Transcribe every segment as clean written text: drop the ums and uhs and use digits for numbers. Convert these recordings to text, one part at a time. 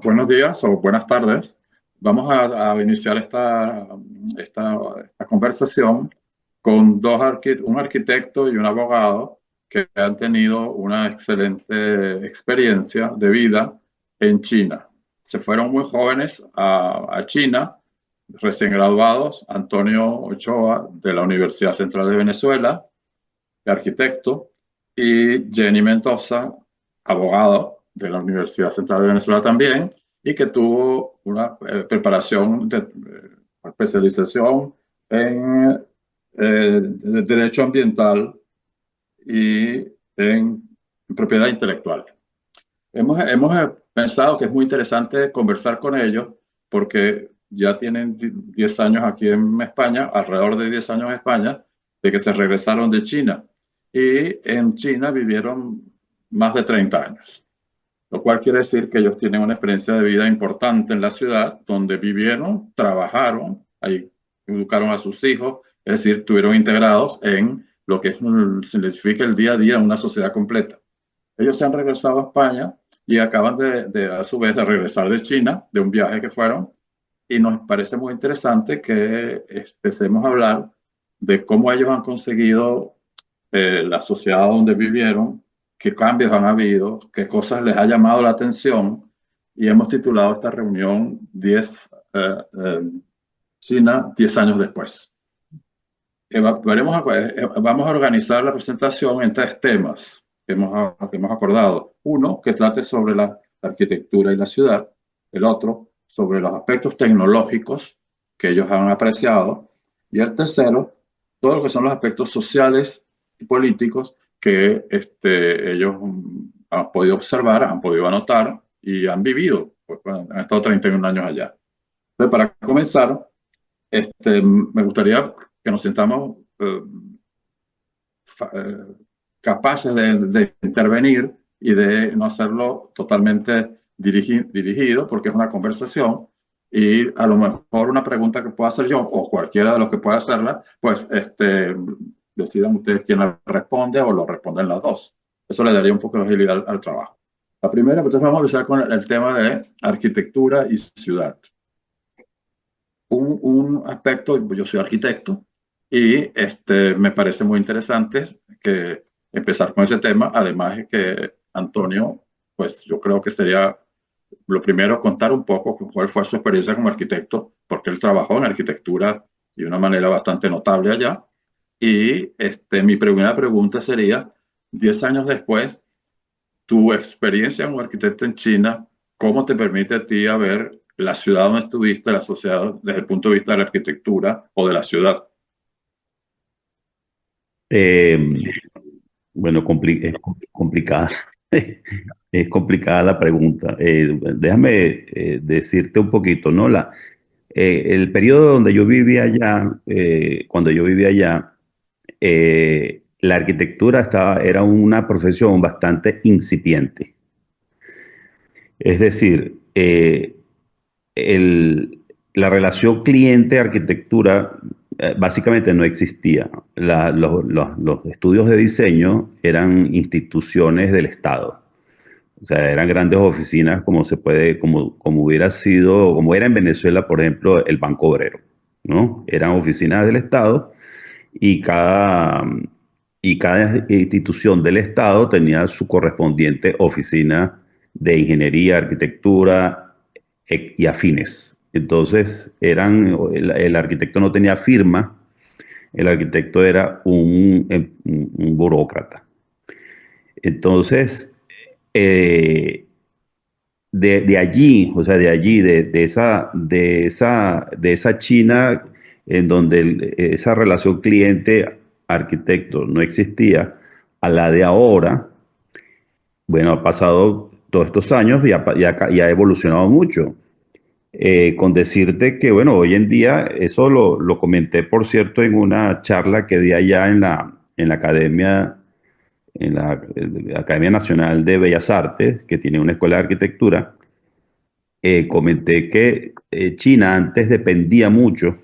Buenos días o buenas tardes. Vamos a iniciar esta conversación con un arquitecto y un abogado que han tenido una excelente experiencia de vida en China. Se fueron muy jóvenes a China, recién graduados. Antonio Ochoa, de la Universidad Central de Venezuela, de arquitecto, y Jenny Mendoza, abogado de la Universidad Central de Venezuela también, y que tuvo una preparación de especialización en derecho ambiental y en propiedad intelectual. Hemos pensado que es muy interesante conversar con ellos porque ya tienen 10 años aquí en España, alrededor de 10 años en España, de que se regresaron de China. Y en China vivieron más de 30 años, lo cual quiere decir que ellos tienen una experiencia de vida importante en la ciudad, donde vivieron, trabajaron, ahí educaron a sus hijos, es decir, estuvieron integrados en lo que significa el día a día en una sociedad completa. Ellos se han regresado a España y acaban a su vez de regresar de China, de un viaje que fueron, y nos parece muy interesante que empecemos a hablar de cómo ellos han conseguido la sociedad donde vivieron, qué cambios han habido, qué cosas les ha llamado la atención, y hemos titulado esta reunión 10, China 10 años después. Vamos a organizar la presentación en tres temas que hemos acordado. Uno, que trate sobre la arquitectura y la ciudad. El otro, sobre los aspectos tecnológicos que ellos han apreciado. Y el tercero, todo lo que son los aspectos sociales y políticos que ellos han podido observar, han podido anotar y han vivido, pues, han estado 31 años allá. Entonces, para comenzar, me gustaría que nos sintamos eh, capaces de intervenir y de no hacerlo totalmente dirigido, porque es una conversación, y a lo mejor una pregunta que pueda hacer yo o cualquiera de los que pueda hacerla, pues decidan ustedes quién la responde o lo responden las dos. Eso le daría un poco de agilidad al trabajo. La primera, entonces vamos a empezar con el tema de arquitectura y ciudad. Un aspecto, yo soy arquitecto, y me parece muy interesante que empezar con ese tema. Además de que Antonio, pues yo creo que sería lo primero contar un poco cuál fue su experiencia como arquitecto, porque él trabajó en arquitectura de una manera bastante notable allá. Y mi primera pregunta sería, 10 años después, tu experiencia como arquitecto en China, ¿cómo te permite a ti a ver la ciudad donde estuviste, la sociedad, desde el punto de vista de la arquitectura o de la ciudad? Eh, bueno, complicada. Es complicada la pregunta. Déjame decirte un poquito, ¿no? El periodo donde yo vivía allá, cuando yo vivía allá, la arquitectura era una profesión bastante incipiente. Es decir, la relación cliente-arquitectura básicamente no existía. Los estudios de diseño eran instituciones del Estado. O sea, eran grandes oficinas como hubiera sido, como era en Venezuela, por ejemplo, el Banco Obrero, ¿no? Eran oficinas del Estado y cada institución del Estado tenía su correspondiente oficina de ingeniería, arquitectura y afines. Entonces, el arquitecto no tenía firma, el arquitecto era un burócrata. Entonces, eh, de allí, o sea, de esa China en donde esa relación cliente-arquitecto no existía, a la de ahora, bueno, ha pasado todos estos años y ha evolucionado mucho. Con decirte que, bueno, hoy en día, eso lo comenté, por cierto, en una charla que di allá en la Academia, en la Academia Nacional de Bellas Artes, que tiene una escuela de arquitectura. Comenté que China antes dependía mucho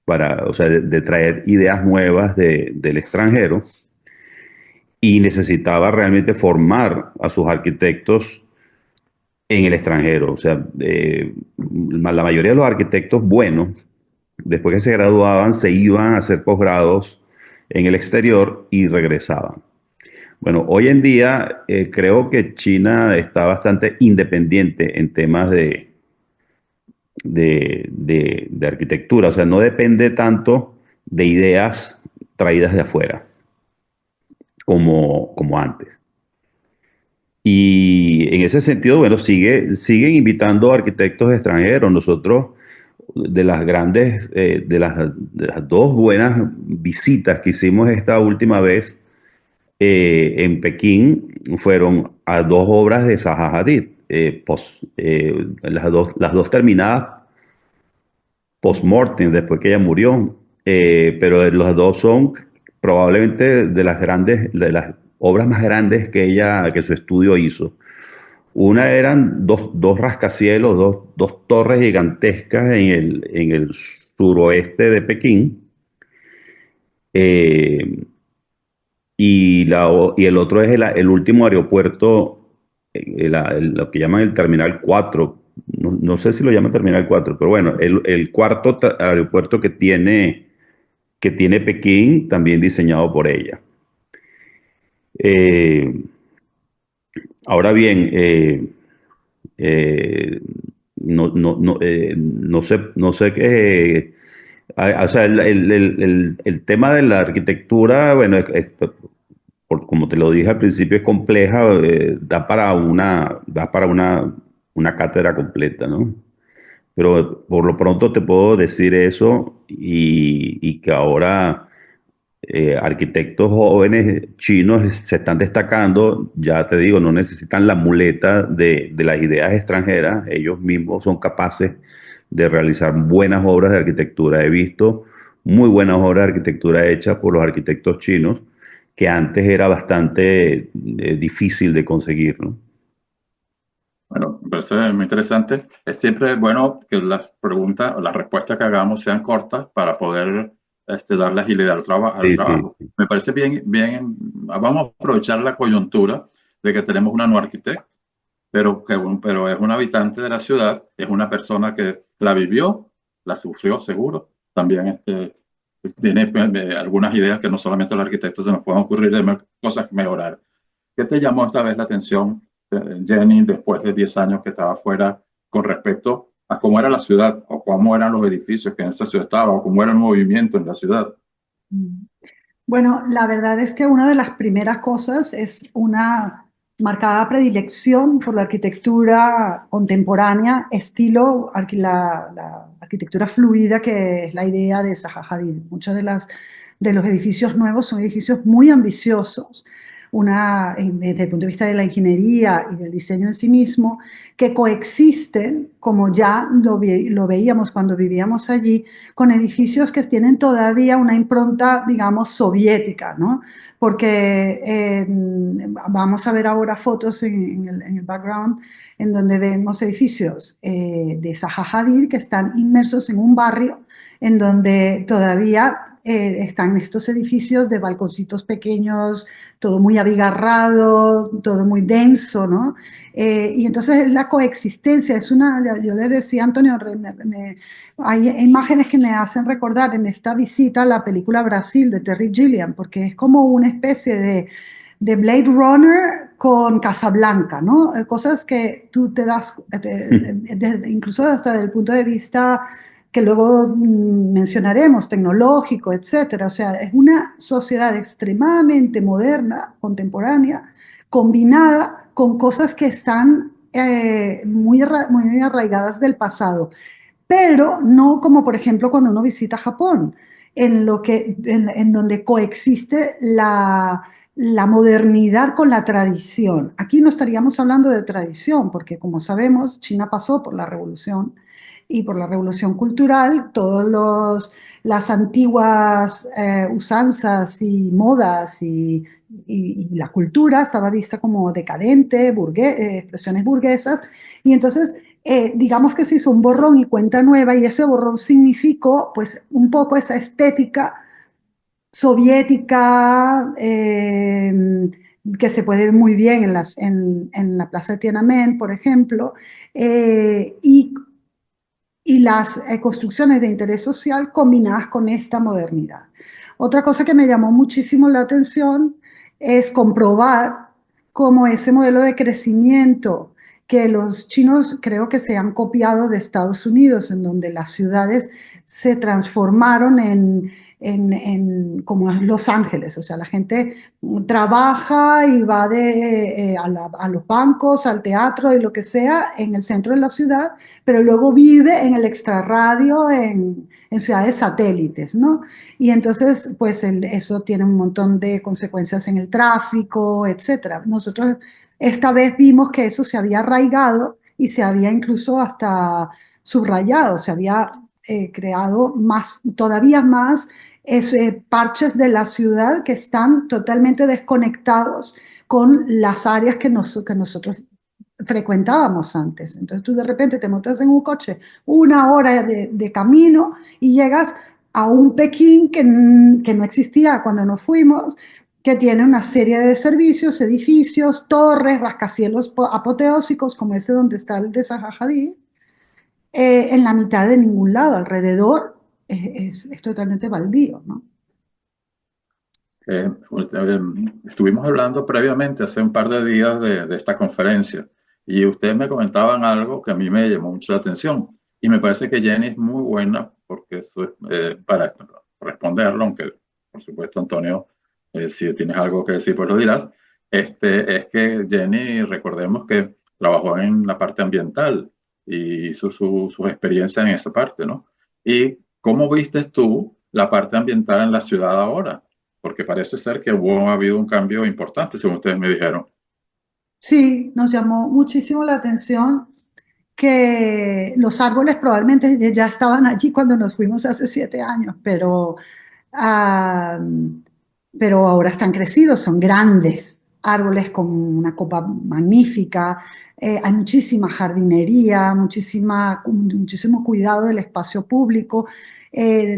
o sea, de traer ideas nuevas del extranjero, y necesitaba realmente formar a sus arquitectos en el extranjero. O sea, la mayoría de los arquitectos buenos, después que se graduaban, se iban a hacer posgrados en el exterior y regresaban. Bueno, hoy en día creo que China está bastante independiente en temas de arquitectura, o sea, no depende tanto de ideas traídas de afuera como antes. Y en ese sentido, bueno, siguen invitando arquitectos extranjeros. Nosotros, de las dos buenas visitas que hicimos esta última vez en Pekín, fueron a dos obras de Zaha Hadid, las dos terminadas post-mortem, después que ella murió. Pero las dos son probablemente de las obras más grandes que su estudio hizo. Una eran dos rascacielos, dos torres gigantescas en el suroeste de Pekín. eh, y el otro es el último aeropuerto, lo que llaman el Terminal 4. No sé si lo llaman Terminal 4, pero bueno, el cuarto aeropuerto que tiene Pekín, también diseñado por ella. Eh, Ahora bien, eh, no sé qué. O sea, el tema de la arquitectura, bueno, como te lo dije al principio, es compleja, da para una cátedra completa, ¿no? Pero por lo pronto te puedo decir eso y que ahora arquitectos jóvenes chinos se están destacando, ya te digo, no necesitan la muleta de las ideas extranjeras, ellos mismos son capaces de realizar buenas obras de arquitectura. He visto muy buenas obras de arquitectura hechas por los arquitectos chinos, que antes era bastante difícil de conseguir, ¿no? Bueno, me parece muy interesante. Es siempre bueno que las preguntas o las respuestas que hagamos sean cortas para poder dar la agilidad al Sí, sí, trabajo. sí. Me parece bien, vamos a aprovechar la coyuntura de que tenemos una nueva arquitecta, pero es un habitante de la ciudad, es una persona que la vivió, la sufrió seguro, también tiene algunas ideas que no solamente los arquitectos se nos pueden ocurrir de cosas que mejorar. ¿Qué te llamó esta vez la atención, Jenny, después de 10 años que estaba fuera, con respecto a cómo era la ciudad, o cómo eran los edificios que en esa ciudad estaba, o cómo era el movimiento en la ciudad? Bueno, la verdad es que una de las primeras cosas es una marcada predilección por la arquitectura contemporánea, estilo la arquitectura fluida, que es la idea de Zaha Hadid. Muchos de los edificios nuevos son edificios muy ambiciosos, desde el punto de vista de la ingeniería y del diseño en sí mismo, que coexisten, como ya lo veíamos cuando vivíamos allí, con edificios que tienen todavía una impronta, digamos, soviética, ¿no? Porque vamos a ver ahora fotos en el background en donde vemos edificios de Zaha Hadid que están inmersos en un barrio en donde todavía están estos edificios de balconcitos pequeños, todo muy abigarrado, todo muy denso, ¿no? Y entonces la coexistencia es yo les decía, Antonio, hay imágenes que me hacen recordar en esta visita la película Brasil de Terry Gilliam, porque es como una especie de Blade Runner con Casablanca, ¿no? Cosas que tú te das, incluso hasta desde el punto de vista que luego mencionaremos, tecnológico, etcétera. O sea, es una sociedad extremadamente moderna, contemporánea, combinada con cosas que están muy arraigadas del pasado, pero no como por ejemplo cuando uno visita Japón, en donde coexiste la modernidad con la tradición. Aquí no estaríamos hablando de tradición, porque como sabemos, China pasó por la revolución y por la revolución cultural, las antiguas usanzas y modas y la cultura estaba vista como decadente, expresiones burguesas, y entonces digamos que se hizo un borrón y cuenta nueva, y ese borrón significó pues un poco esa estética soviética, que se puede ver muy bien en la Plaza de Tiananmen, por ejemplo, y las construcciones de interés social combinadas con esta modernidad. Otra cosa que me llamó muchísimo la atención es comprobar cómo ese modelo de crecimiento que los chinos creo que se han copiado de Estados Unidos, en donde las ciudades se transformaron como Los Ángeles, o sea, la gente trabaja y va a los bancos, al teatro y lo que sea en el centro de la ciudad, pero luego vive en el extrarradio, en ciudades satélites, ¿no? Y entonces, pues eso tiene un montón de consecuencias en el tráfico, etcétera. Nosotros esta vez vimos que eso se había arraigado y se había incluso hasta subrayado, se había creado todavía más parches de la ciudad que están totalmente desconectados con las áreas que nosotros frecuentábamos antes. Entonces tú de repente te montas en un coche 1 hora de camino y llegas a un Pekín que no existía cuando nos fuimos, que tiene una serie de servicios, edificios, torres, rascacielos apoteósicos, como ese donde está el de Zaha Hadid, en la mitad de ningún lado, alrededor es totalmente baldío, ¿no? Estuvimos hablando previamente, hace un par de días, de esta conferencia, y ustedes me comentaban algo que a mí me llamó mucho la atención, y me parece que Jenny es muy buena porque para responderlo, aunque por supuesto, Antonio, si tienes algo que decir, pues lo dirás. Es que Jenny, recordemos que trabajó en la parte ambiental y hizo su experiencia en esa parte, ¿no? ¿Y cómo viste tú la parte ambiental en la ciudad ahora? Porque parece ser que ha habido un cambio importante, según ustedes me dijeron. Sí, nos llamó muchísimo la atención que los árboles probablemente ya estaban allí cuando nos fuimos hace 7 años, ah, pero ahora están crecidos, son grandes árboles con una copa magnífica, hay muchísima jardinería, muchísimo cuidado del espacio público.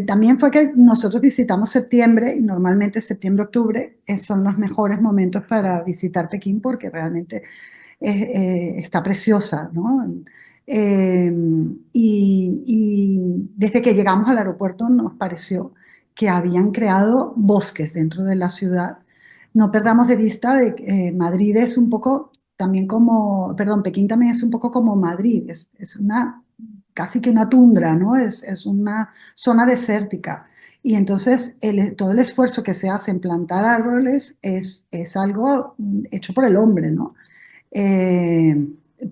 También fue que nosotros visitamos septiembre y normalmente septiembre-octubre son los mejores momentos para visitar Pekín porque realmente está preciosa, ¿no? Eh, y desde que llegamos al aeropuerto nos pareció que habían creado bosques dentro de la ciudad. No perdamos de vista de que Madrid es un poco también perdón, Pekín también es un poco como Madrid, es casi que una tundra, ¿no? Es una zona desértica. Y entonces todo el esfuerzo que se hace en plantar árboles es algo hecho por el hombre, ¿no? Eh,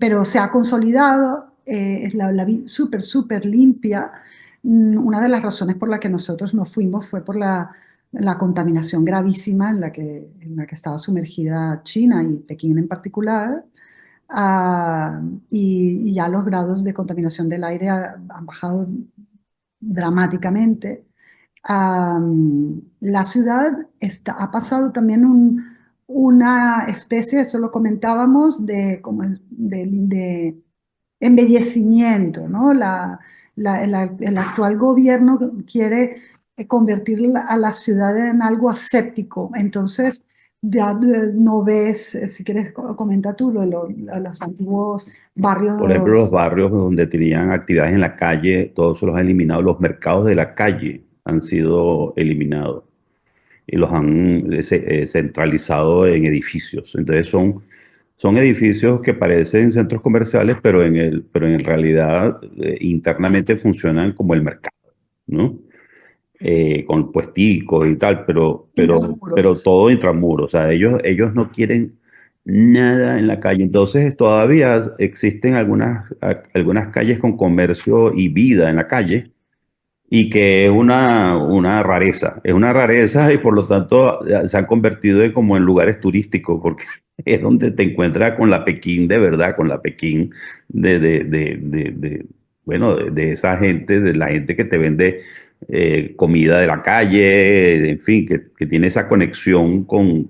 pero se ha consolidado, la vi súper, súper limpia. Una de las razones por la que nosotros nos fuimos fue por la contaminación gravísima en la que estaba sumergida China y Pekín en particular. Ah, y ya los grados de contaminación del aire han bajado dramáticamente. La ciudad ha pasado también una especie, eso lo comentábamos, de embellecimiento, ¿no? El actual gobierno quiere convertir a la ciudad en algo aséptico, entonces ya no ves, si quieres comenta tú, los antiguos Por ejemplo, los barrios. barrios donde tenían actividades en la calle, todos se los han eliminado. Los mercados de la calle han sido eliminados y los han centralizado en edificios. Entonces son edificios que parecen centros comerciales, pero en realidad internamente funcionan como el mercado, ¿no? Con puesticos y tal, pero Intramuros. todo intramuros. O sea, ellos no quieren nada en la calle. Entonces, todavía existen algunas calles con comercio y vida en la calle, y que es una rareza. Es una rareza y por lo tanto se han convertido como en lugares turísticos, porque es donde te encuentras con la Pekín de verdad, con la Pekín bueno, de esa gente, de la gente que te vende comida de la calle, en fin, que tiene esa conexión con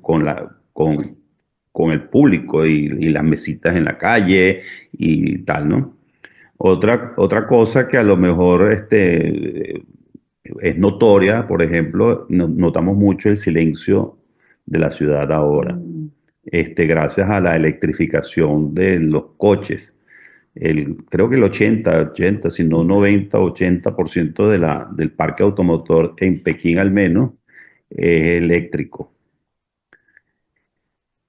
el público y las mesitas en la calle y tal, ¿no? Otra cosa que a lo mejor es notoria, por ejemplo, notamos mucho el silencio de la ciudad ahora. gracias a la electrificación de los coches. Creo que el 80, si no 90, 80% del parque automotor en Pekín al menos es eléctrico.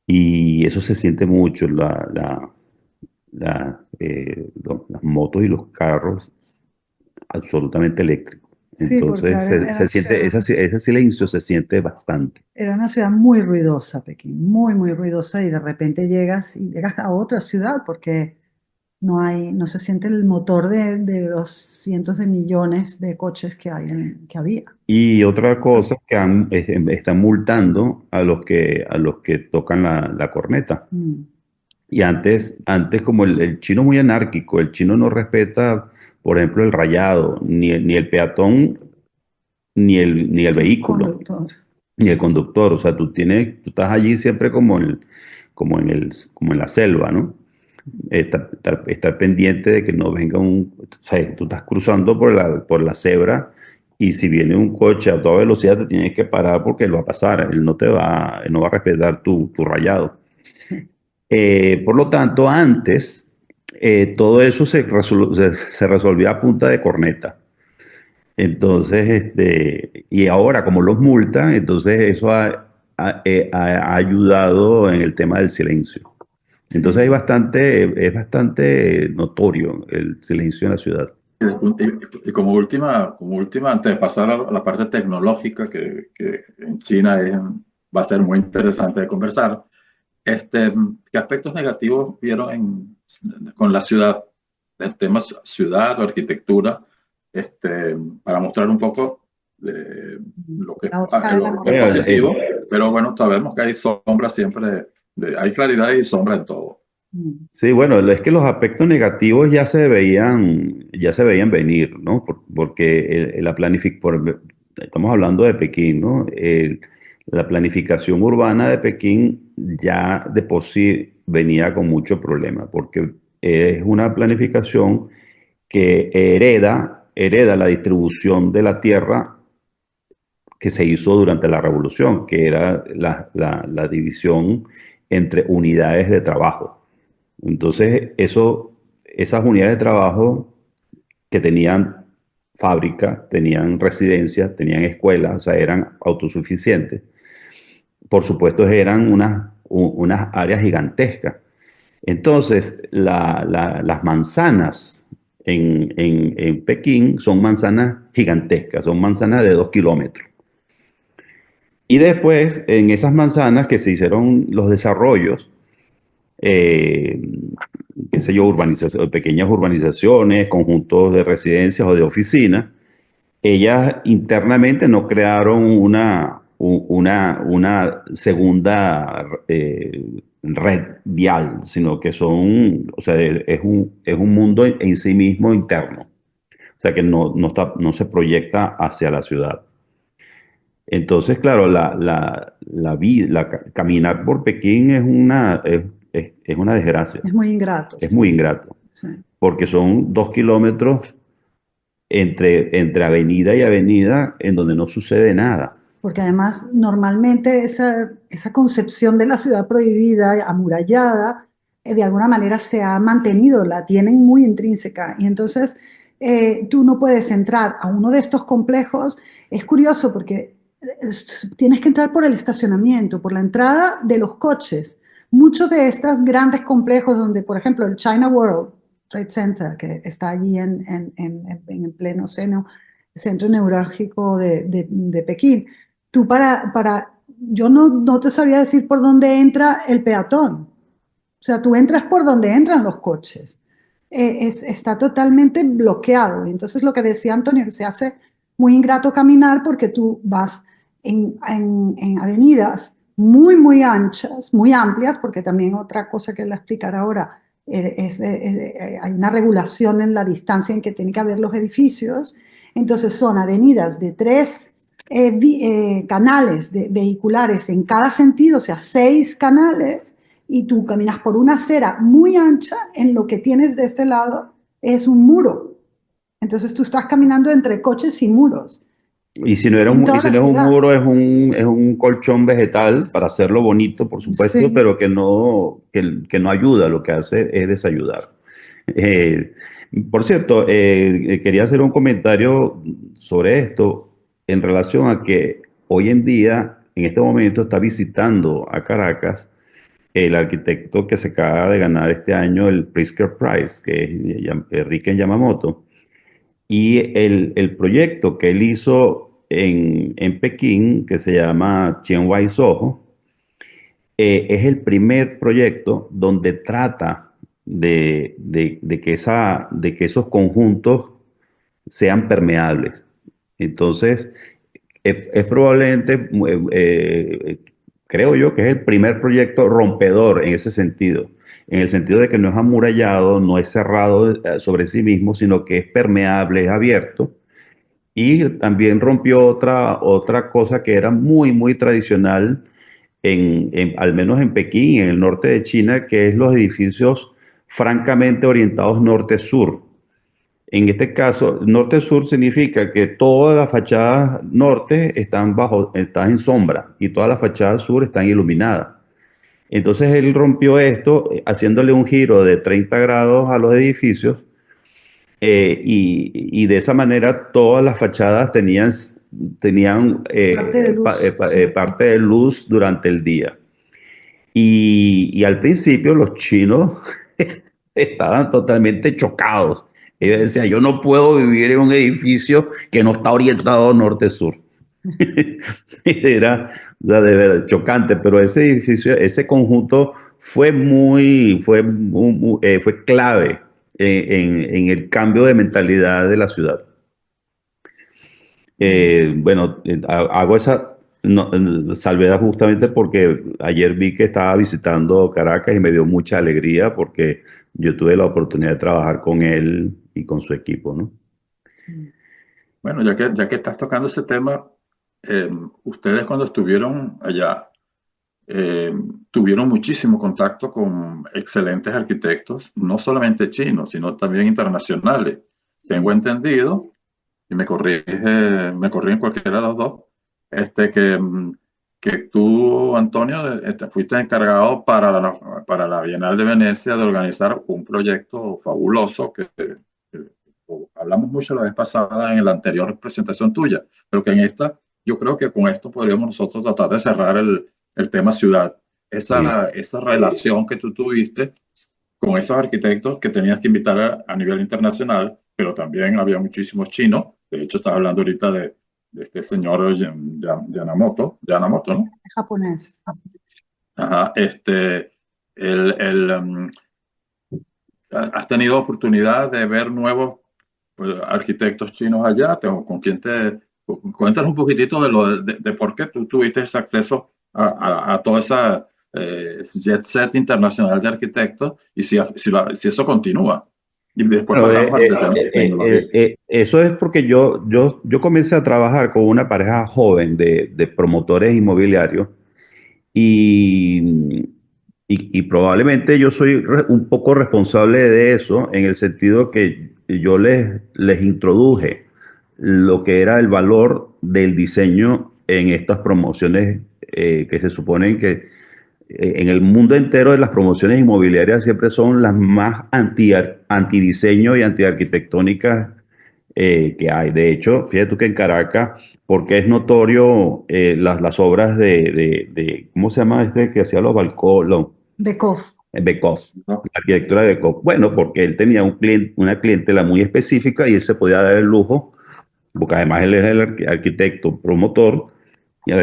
Y eso se siente mucho, las motos y los carros absolutamente eléctricos. Sí, porque Entonces se siente, ese silencio se siente bastante. era una ciudad muy ruidosa, Pekín, muy, muy ruidosa, y de repente llegas a otra ciudad porque no se siente el motor de los cientos de millones de coches que había. Y otra cosa que están multando a los que tocan la corneta. Mm. Y antes como el chino es muy anárquico, el chino no respeta, por ejemplo, el rayado, ni el peatón, ni el vehículo, Conductor. ni el conductor. O sea, tú estás allí siempre como en la selva, ¿no? Estar pendiente de que no venga o sea, tú estás cruzando por la cebra, y si viene un coche a toda velocidad te tienes que parar porque él va a pasar, él no va a respetar tu rayado. Por lo tanto, antes todo eso se resolvía a punta de corneta. Entonces, y ahora como los multan, entonces eso ha ayudado en el tema del silencio. Entonces es bastante notorio el silencio en la ciudad. Y como última, antes de pasar a la parte tecnológica, que en China va a ser muy interesante de conversar, ¿qué aspectos negativos vieron con la ciudad, el tema ciudad o arquitectura, para mostrar un poco de lo que, La otra cara de la lo que es moneda. positivo? Pero bueno, sabemos que hay sombra siempre, hay claridad y sombra en todo. Sí, bueno, es que los aspectos negativos ya se veían venir, ¿no? Porque estamos hablando de Pekín, ¿no? La planificación urbana de Pekín ya de por sí venía con mucho problema, porque es una planificación que hereda la distribución de la tierra que se hizo durante la revolución, que era la división entre unidades de trabajo. Entonces, esas unidades de trabajo que tenían fábrica, tenían residencias, tenían escuelas, o sea, eran autosuficientes, por supuesto eran unas áreas gigantescas. Entonces, las manzanas en Pekín son manzanas gigantescas, son manzanas de 2 kilómetros. Y después, en esas manzanas que se hicieron los desarrollos, eh, qué sé yo, pequeñas urbanizaciones, conjuntos de residencias o de oficinas, ellas internamente no crearon una segunda red vial, sino que o sea, es un mundo en sí mismo interno. O sea, que no se proyecta hacia la ciudad. Entonces, claro, caminar por Pekín es una desgracia. Es muy ingrato. Es muy ingrato, Sí. porque son 2 kilómetros entre avenida y avenida en donde no sucede nada. Porque además normalmente esa concepción de la ciudad prohibida, amurallada, de alguna manera se ha mantenido, la tienen muy intrínseca. Y entonces tú no puedes entrar a uno de estos complejos. Es curioso porque tienes que entrar por el estacionamiento, por la entrada de los coches. Muchos de estos grandes complejos donde, por ejemplo, el China World Trade Center, que está allí en el pleno centro neurálgico de Pekín, yo no te sabía decir por dónde entra el peatón. O sea, tú entras por donde entran los coches. Está totalmente bloqueado. Y entonces lo que decía Antonio, que se hace muy ingrato caminar porque tú vas en avenidas muy, muy anchas, muy amplias, porque también otra cosa que le explicaré ahora, hay una regulación en la distancia en que tienen que haber los edificios. Entonces son avenidas de 3 canales vehiculares en cada sentido, o sea, 6 canales, y tú caminas por una acera muy ancha, en lo que tienes de este lado es un muro. Entonces tú estás caminando entre coches y muros. Y si no era en y toda si la no es un ciudad. muro, es un colchón vegetal para hacerlo bonito, por supuesto, Sí, pero que no ayuda, lo que hace es desayudar. Eh, por cierto, quería hacer un comentario sobre esto en relación a que hoy en día, en este momento, está visitando a Caracas el arquitecto que se acaba de ganar este año el Pritzker Prize, que es Riken Yamamoto. Y el proyecto que él hizo en Pekín, que se llama Chiang Soho, es el primer proyecto donde trata de que esos conjuntos sean permeables. Entonces, es probablemente, creo yo, que es el primer proyecto rompedor en ese sentido, en el sentido de que no es amurallado, no es cerrado sobre sí mismo, sino que es permeable, es abierto. Y también rompió otra cosa que era muy tradicional, al menos en Pekín, en el norte de China, que es los edificios francamente orientados norte-sur. En este caso, norte-sur significa que todas las fachadas norte están en sombra y todas las fachadas sur están iluminadas. Entonces él rompió esto haciéndole un giro de 30 grados a los edificios y de esa manera todas las fachadas tenían parte de luz. Sí. parte de luz durante el día. Y al principio los chinos estaban totalmente chocados. Ellos decían, yo no puedo vivir en un edificio que no está orientado norte-sur. Era, o sea, de verdad, chocante, pero ese edificio, ese conjunto fue clave en el cambio de mentalidad de la ciudad. Bueno, hago esa salvedad justamente porque ayer vi que estaba visitando Caracas y me dio mucha alegría porque yo tuve la oportunidad de trabajar con él y con su equipo, ¿no? Sí. Bueno, ya que estás tocando ese tema, ustedes cuando estuvieron allá, eh, tuvieron muchísimo contacto con excelentes arquitectos, no solamente chinos, sino también internacionales. Tengo Sí. entendido, y me corrigen cualquiera de los dos, que tú, Antonio, fuiste encargado para la Bienal de Venecia de organizar un proyecto fabuloso que hablamos mucho la vez pasada en la anterior presentación tuya, pero que en esta, yo creo que con esto podríamos nosotros tratar de cerrar el tema ciudad. Sí. Esa relación que tú tuviste con esos arquitectos que tenías que invitar a nivel internacional, pero también había muchísimos chinos. De hecho, estaba hablando ahorita de este señor Yanamoto, ¿no? Japonés. Ajá, el, el, um, ¿has tenido oportunidad de ver nuevos arquitectos chinos allá? ¿Con quién cuéntanos un poquitito de por qué tú tuviste ese acceso a toda esa jet set internacional de arquitectos y si eso continúa? Y después Bueno, pasamos al de tecnología. eso es porque yo comencé a trabajar con una pareja joven de promotores inmobiliarios y, y probablemente yo soy un poco responsable de eso en el sentido que yo les introduje lo que era el valor del diseño en estas promociones que se suponen que en el mundo entero de las promociones inmobiliarias siempre son las más antidiseño y antiarquitectónicas que hay. De hecho, fíjate tú que en Caracas, porque es notorio las obras ¿cómo se llama este que hacía los balcones? Bekov. Bekoff, ¿No? la arquitectura de Bekoff. Bueno, porque él tenía una clientela muy específica y él se podía dar el lujo, porque además él es el arquitecto promotor, y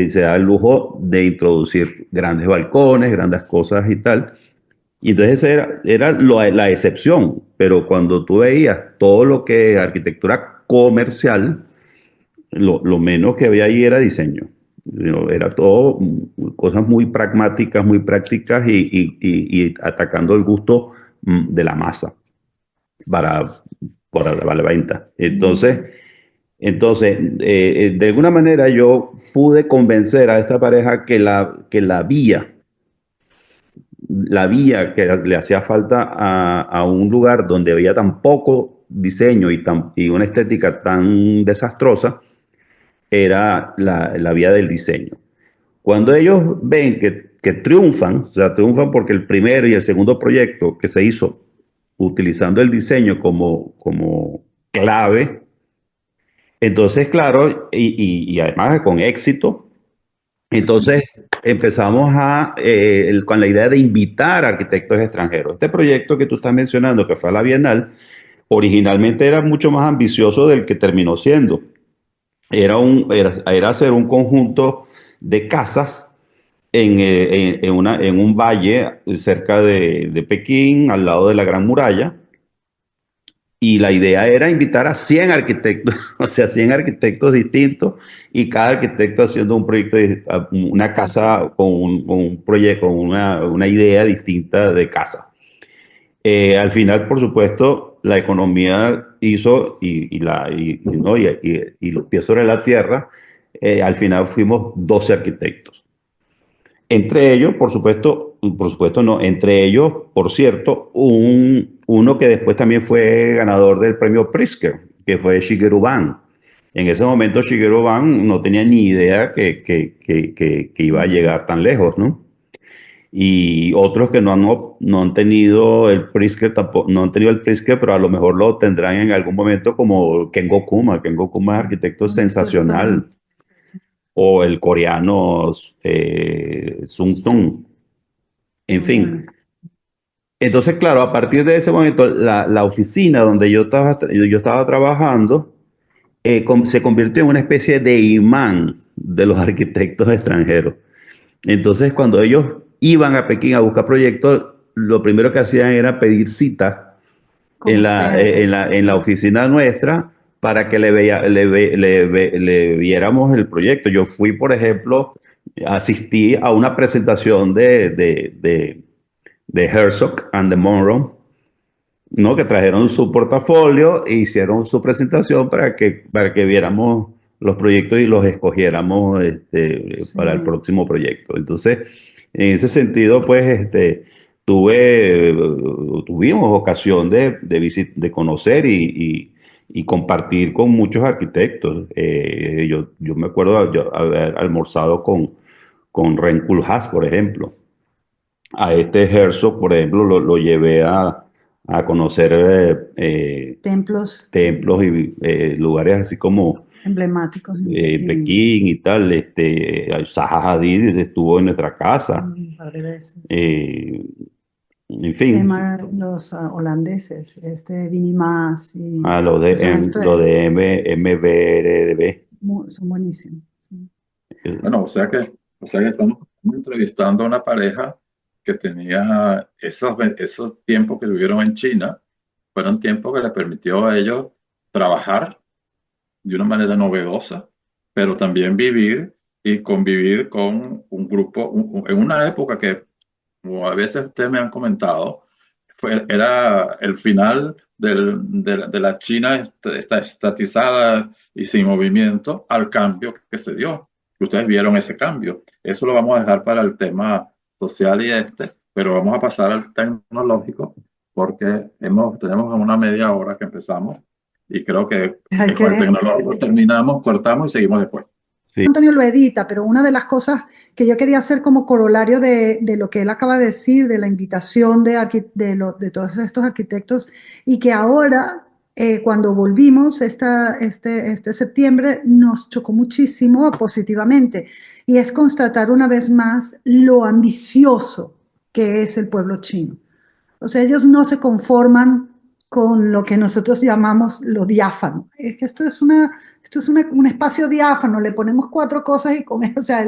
se da el lujo de introducir grandes balcones, grandes cosas y tal. Y entonces era la excepción, pero cuando tú veías todo lo que es arquitectura comercial, lo menos que había ahí era diseño. Era todo cosas muy pragmáticas, muy prácticas y atacando el gusto de la masa para, para la venta. De alguna manera yo pude convencer a esta pareja que la vía que le hacía falta a un lugar donde había tan poco diseño y una estética tan desastrosa, era la vía del diseño. Cuando ellos ven que triunfan, o sea, triunfan porque el primero y el segundo proyecto que se hizo utilizando el diseño como clave, entonces, claro, y además con éxito, entonces empezamos con la idea de invitar arquitectos extranjeros. Este proyecto que tú estás mencionando, que fue a la Bienal, originalmente era mucho más ambicioso del que terminó siendo. Era hacer un conjunto de casas en un valle cerca de Pekín, al lado de la Gran Muralla. Y la idea era invitar a 100 arquitectos, o sea, 100 arquitectos distintos, y cada arquitecto haciendo un proyecto, una casa con un proyecto, con una idea distinta de casa. Al final, por supuesto, la economía hizo ¿no? y los pies sobre la tierra. Al final fuimos 12 arquitectos. Entre ellos, por supuesto no, entre ellos, por cierto, uno que después también fue ganador del premio Pritzker, que fue Shigeru Ban. En ese momento Shigeru Ban no tenía ni idea que iba a llegar tan lejos, ¿no? Y otros que no han tenido el Pritzker, tampoco, no han tenido el Pritzker, pero a lo mejor lo tendrán en algún momento, como Kengo Kuma. Kengo Kuma es arquitecto sensacional. O el coreano Sung Sung. En fin. Entonces, claro, a partir de ese momento, la oficina donde yo estaba trabajando se convirtió en una especie de imán de los arquitectos extranjeros. Entonces, cuando ellos iban a Pekín a buscar proyectos, lo primero que hacían era pedir cita en la oficina nuestra para que le viéramos el proyecto. Yo fui, por ejemplo, asistí a una presentación de Herzog and de Monroe, ¿no? Que trajeron su portafolio e hicieron su presentación para que viéramos los proyectos y los escogiéramos para el próximo proyecto. Entonces, en ese sentido, pues, tuvimos ocasión de conocer y compartir con muchos arquitectos. Yo me acuerdo haber almorzado con Ren Koolhaas, por ejemplo. A este Herzog, por ejemplo, lo llevé a conocer templos y lugares así como emblemáticos en Pekín y tal. Zaha Hadid estuvo en nuestra casa. un par de veces. En fin. Los holandeses, Vinnie Maas. Lo de MBRDB. Son buenísimos. Sí. Bueno, o sea que estamos entrevistando a una pareja que tenía esos tiempos que vivieron en China, fueron tiempos que les permitió a ellos trabajar de una manera novedosa, pero también vivir y convivir con un grupo, en una época que, como a veces ustedes me han comentado, era el final de la China estatizada y sin movimiento al cambio que se dio. Ustedes vieron ese cambio. Eso lo vamos a dejar para el tema social pero vamos a pasar al tecnológico porque tenemos una media hora que empezamos y creo que con el tecnológico terminamos, cortamos y seguimos después. Sí. Antonio lo edita, pero una de las cosas que yo quería hacer como corolario de lo que él acaba de decir, de la invitación de todos estos arquitectos, y que ahora, cuando volvimos este septiembre, nos chocó muchísimo positivamente, y es constatar una vez más lo ambicioso que es el pueblo chino. O sea, ellos no se conforman con lo que nosotros llamamos lo diáfano. Es que esto es un espacio diáfano, le ponemos 4 cosas y con eso, o sea,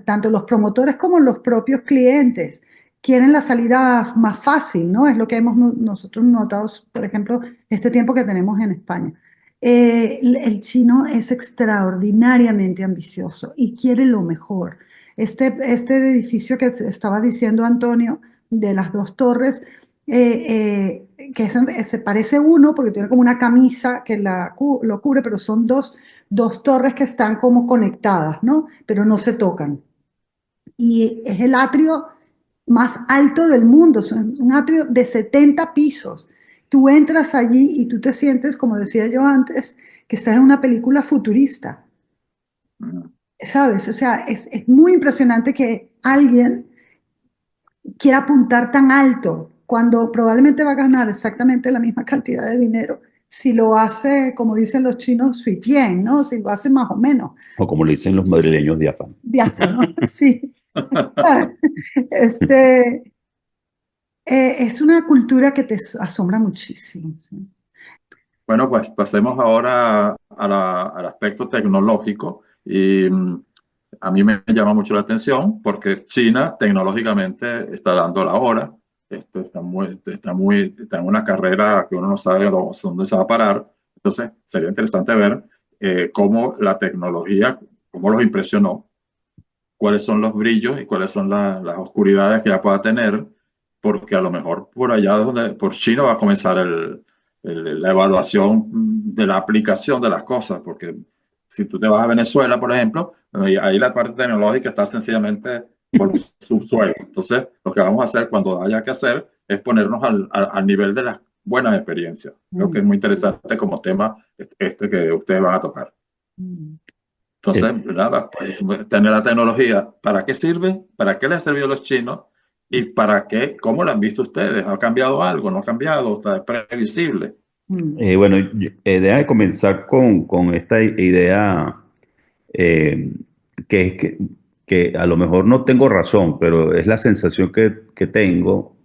tanto los promotores como los propios clientes quieren la salida más fácil, ¿no? Es lo que hemos nosotros notado, por ejemplo, este tiempo que tenemos en España. El chino es extraordinariamente ambicioso y quiere lo mejor. Este edificio que estaba diciendo Antonio, de las 2 torres, que se parece uno porque tiene como una camisa que lo cubre, pero son dos torres que están como conectadas, ¿no? Pero no se tocan. Y es el atrio más alto del mundo, es un atrio de 70 pisos, tú entras allí y tú te sientes, como decía yo antes, que estás en una película futurista, ¿sabes? O sea, es muy impresionante que alguien quiera apuntar tan alto cuando probablemente va a ganar exactamente la misma cantidad de dinero si lo hace, como dicen los chinos, sui bien, ¿no? Si lo hace más o menos. O como le dicen los madrileños, diáfano. Diáfano, sí. Este, es una cultura que te asombra muchísimo, ¿sí? Bueno, pues pasemos ahora al aspecto tecnológico y a mí me llama mucho la atención porque China tecnológicamente está dando la hora, está en una carrera que uno no sabe dónde se va a parar. Entonces, sería interesante ver cómo la tecnología, cómo los impresionó, cuáles son los brillos y cuáles son las oscuridades que ya pueda tener, porque a lo mejor por allá, por China va a comenzar la evaluación de la aplicación de las cosas, porque si tú te vas a Venezuela, por ejemplo, ahí la parte tecnológica está sencillamente por subsuelo. Entonces, lo que vamos a hacer cuando haya que hacer es ponernos al nivel de las buenas experiencias. Creo que es muy interesante como tema este que ustedes van a tocar. Eh, Entonces, nada, pues, tener la tecnología, ¿para qué sirve? ¿Para qué le ha servido a los chinos? ¿Y para qué? ¿Cómo lo han visto ustedes? ¿Ha cambiado algo? ¿No ha cambiado? ¿Está previsible? Bueno, déjame comenzar con esta idea eh, que es que a lo mejor no tengo razón, pero es la sensación que tengo,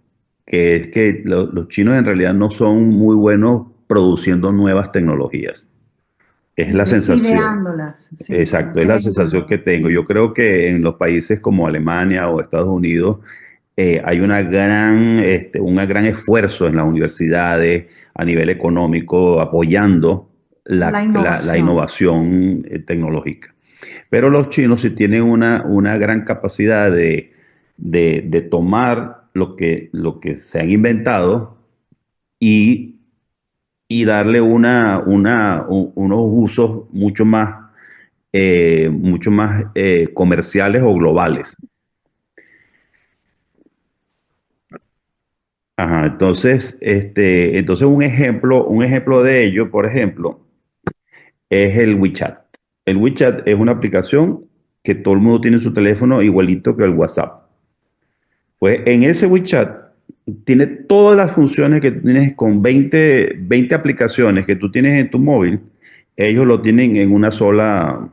que es que los chinos en realidad no son muy buenos produciendo nuevas tecnologías. Es la sensación. Ideándolas, sí, Exacto, es la sensación creándolas. que tengo. Yo creo que en los países como Alemania o Estados Unidos hay un gran esfuerzo en las universidades a nivel económico apoyando La la innovación. innovación tecnológica. Pero los chinos sí tienen una gran capacidad de tomar lo que se han inventado y, y darle unos usos mucho más comerciales o globales. Ajá, entonces un ejemplo de ello, por ejemplo, es el WeChat. El WeChat es una aplicación que todo el mundo tiene en su teléfono igualito que el WhatsApp. Pues en ese WeChat tiene todas las funciones que tienes con 20 aplicaciones que tú tienes en tu móvil, ellos lo tienen en una sola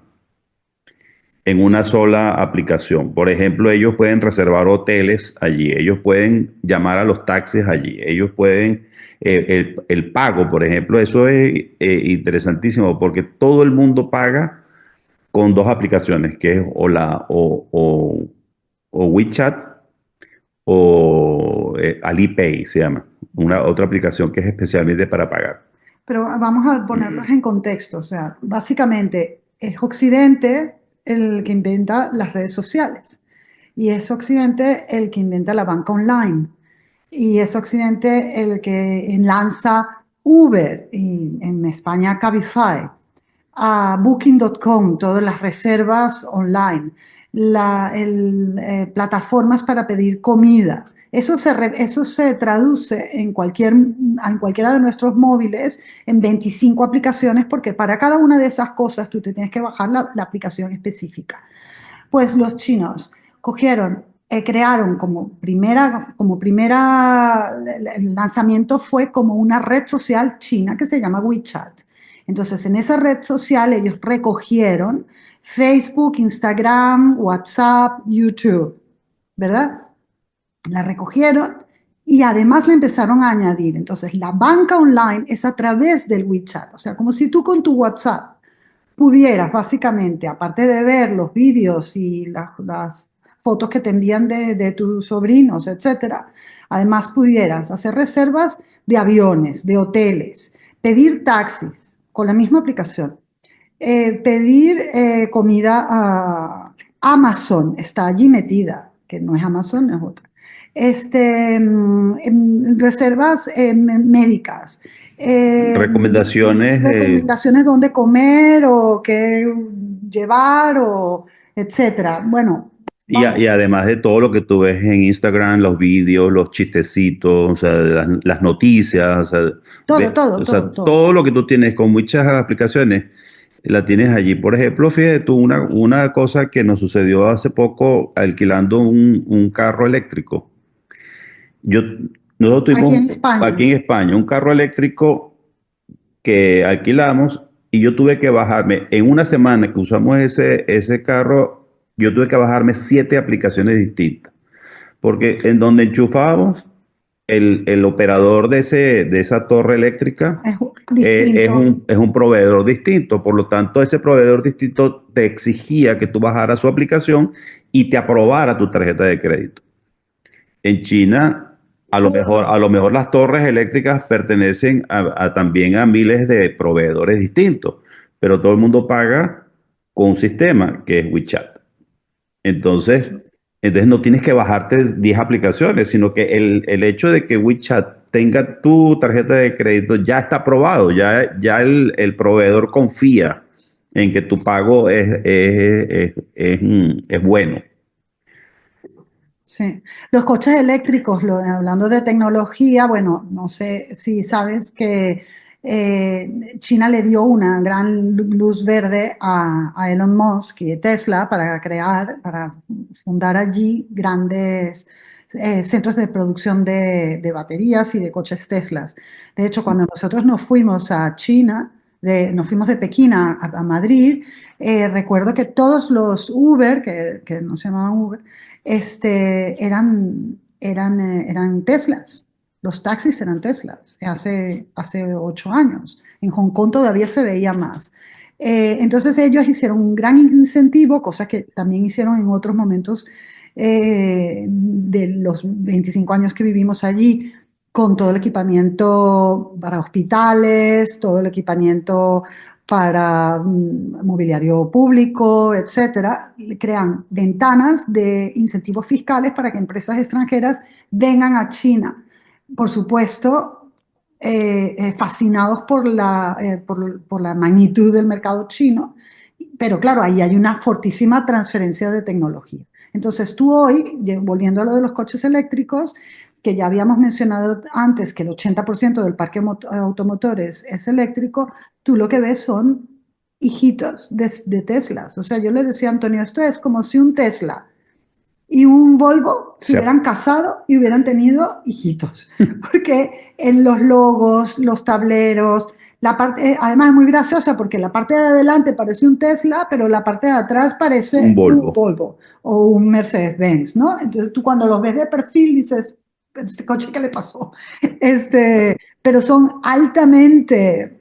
aplicación. Por ejemplo, ellos pueden reservar hoteles allí, ellos pueden llamar a los taxis allí, ellos pueden, el pago, por ejemplo, eso es interesantísimo porque todo el mundo paga con dos aplicaciones, que es o WeChat o Alipay se llama, una otra aplicación que es especialmente para pagar. Pero vamos a ponerlos en contexto. O sea, básicamente es Occidente el que inventa las redes sociales y es Occidente el que inventa la banca online y es Occidente el que lanza Uber y en España Cabify, a Booking.com, todas las reservas online, plataformas para pedir comida. Eso se traduce en cualquiera de nuestros móviles en 25 aplicaciones porque para cada una de esas cosas tú te tienes que bajar la aplicación específica. Pues los chinos cogieron, crearon el lanzamiento fue como una red social china que se llama WeChat. Entonces, en esa red social ellos recogieron Facebook, Instagram, WhatsApp, YouTube, ¿verdad? La recogieron y además le empezaron a añadir. Entonces, la banca online es a través del WeChat, o sea, como si tú con tu WhatsApp pudieras básicamente, aparte de ver los vídeos y las fotos que te envían de tus sobrinos, etcétera, además pudieras hacer reservas de aviones, de hoteles, pedir taxis con la misma aplicación, pedir comida a Amazon, está allí metida, que no es Amazon, es otra. Reservas médicas, Recomendaciones, recomendaciones dónde comer o qué llevar o etcétera. Bueno, vamos, y además de todo lo que tú ves en Instagram, los vídeos, los chistecitos, o sea, las noticias, o sea, todo, todo, o sea, todo, todo. todo lo que tú tienes con muchas aplicaciones, la tienes allí. Por ejemplo, fíjate tú, una cosa que nos sucedió hace poco alquilando un carro eléctrico. Yo, nosotros Aquí tuvimos en España. aquí en España un carro eléctrico que alquilamos y yo tuve que bajarme, en una semana que usamos ese carro, yo tuve que bajarme 7 aplicaciones distintas, porque en donde enchufábamos, el operador de esa torre eléctrica Es distinto. es un proveedor distinto, por lo tanto ese proveedor distinto te exigía que tú bajaras su aplicación y te aprobara tu tarjeta de crédito. En China, a lo mejor las torres eléctricas pertenecen también a miles de proveedores distintos, pero todo el mundo paga con un sistema que es WeChat. Entonces, entonces no tienes que bajarte 10 aplicaciones, sino que el hecho de que WeChat tenga tu tarjeta de crédito ya está aprobado, ya el proveedor confía en que tu pago es bueno. Sí. Los coches eléctricos, hablando de tecnología, bueno, no sé si sabes que China le dio una gran luz verde a Elon Musk y Tesla para fundar allí grandes centros de producción de baterías y de coches Teslas. De hecho, cuando nosotros nos fuimos a China, nos fuimos de Pekín a Madrid, recuerdo que todos los Uber, que no se llamaban Uber, eran Teslas. Los taxis eran Teslas hace 8 años. En Hong Kong todavía se veía más. Entonces ellos hicieron un gran incentivo, cosa que también hicieron en otros momentos de los 25 años que vivimos allí, con todo el equipamiento para hospitales, todo el equipamiento para mobiliario público, etcétera, y crean ventanas de incentivos fiscales para que empresas extranjeras vengan a China. Por supuesto, fascinados por la magnitud del mercado chino, pero claro, ahí hay una fortísima transferencia de tecnología. Entonces tú hoy, volviendo a lo de los coches eléctricos, que ya habíamos mencionado antes que el 80% del parque automotor es eléctrico, tú lo que ves son hijitos de Teslas. O sea, yo le decía a Antonio, esto es como si un Tesla y un Volvo se Se, hubieran casado y hubieran tenido hijitos. Porque en los logos, los tableros, la parte, además es muy graciosa porque la parte de adelante parece un Tesla, pero la parte de atrás un parece un Volvo. Volvo o un Mercedes-Benz, ¿no? Entonces tú cuando los ves de perfil dices, ¿este coche qué le pasó? Pero son altamente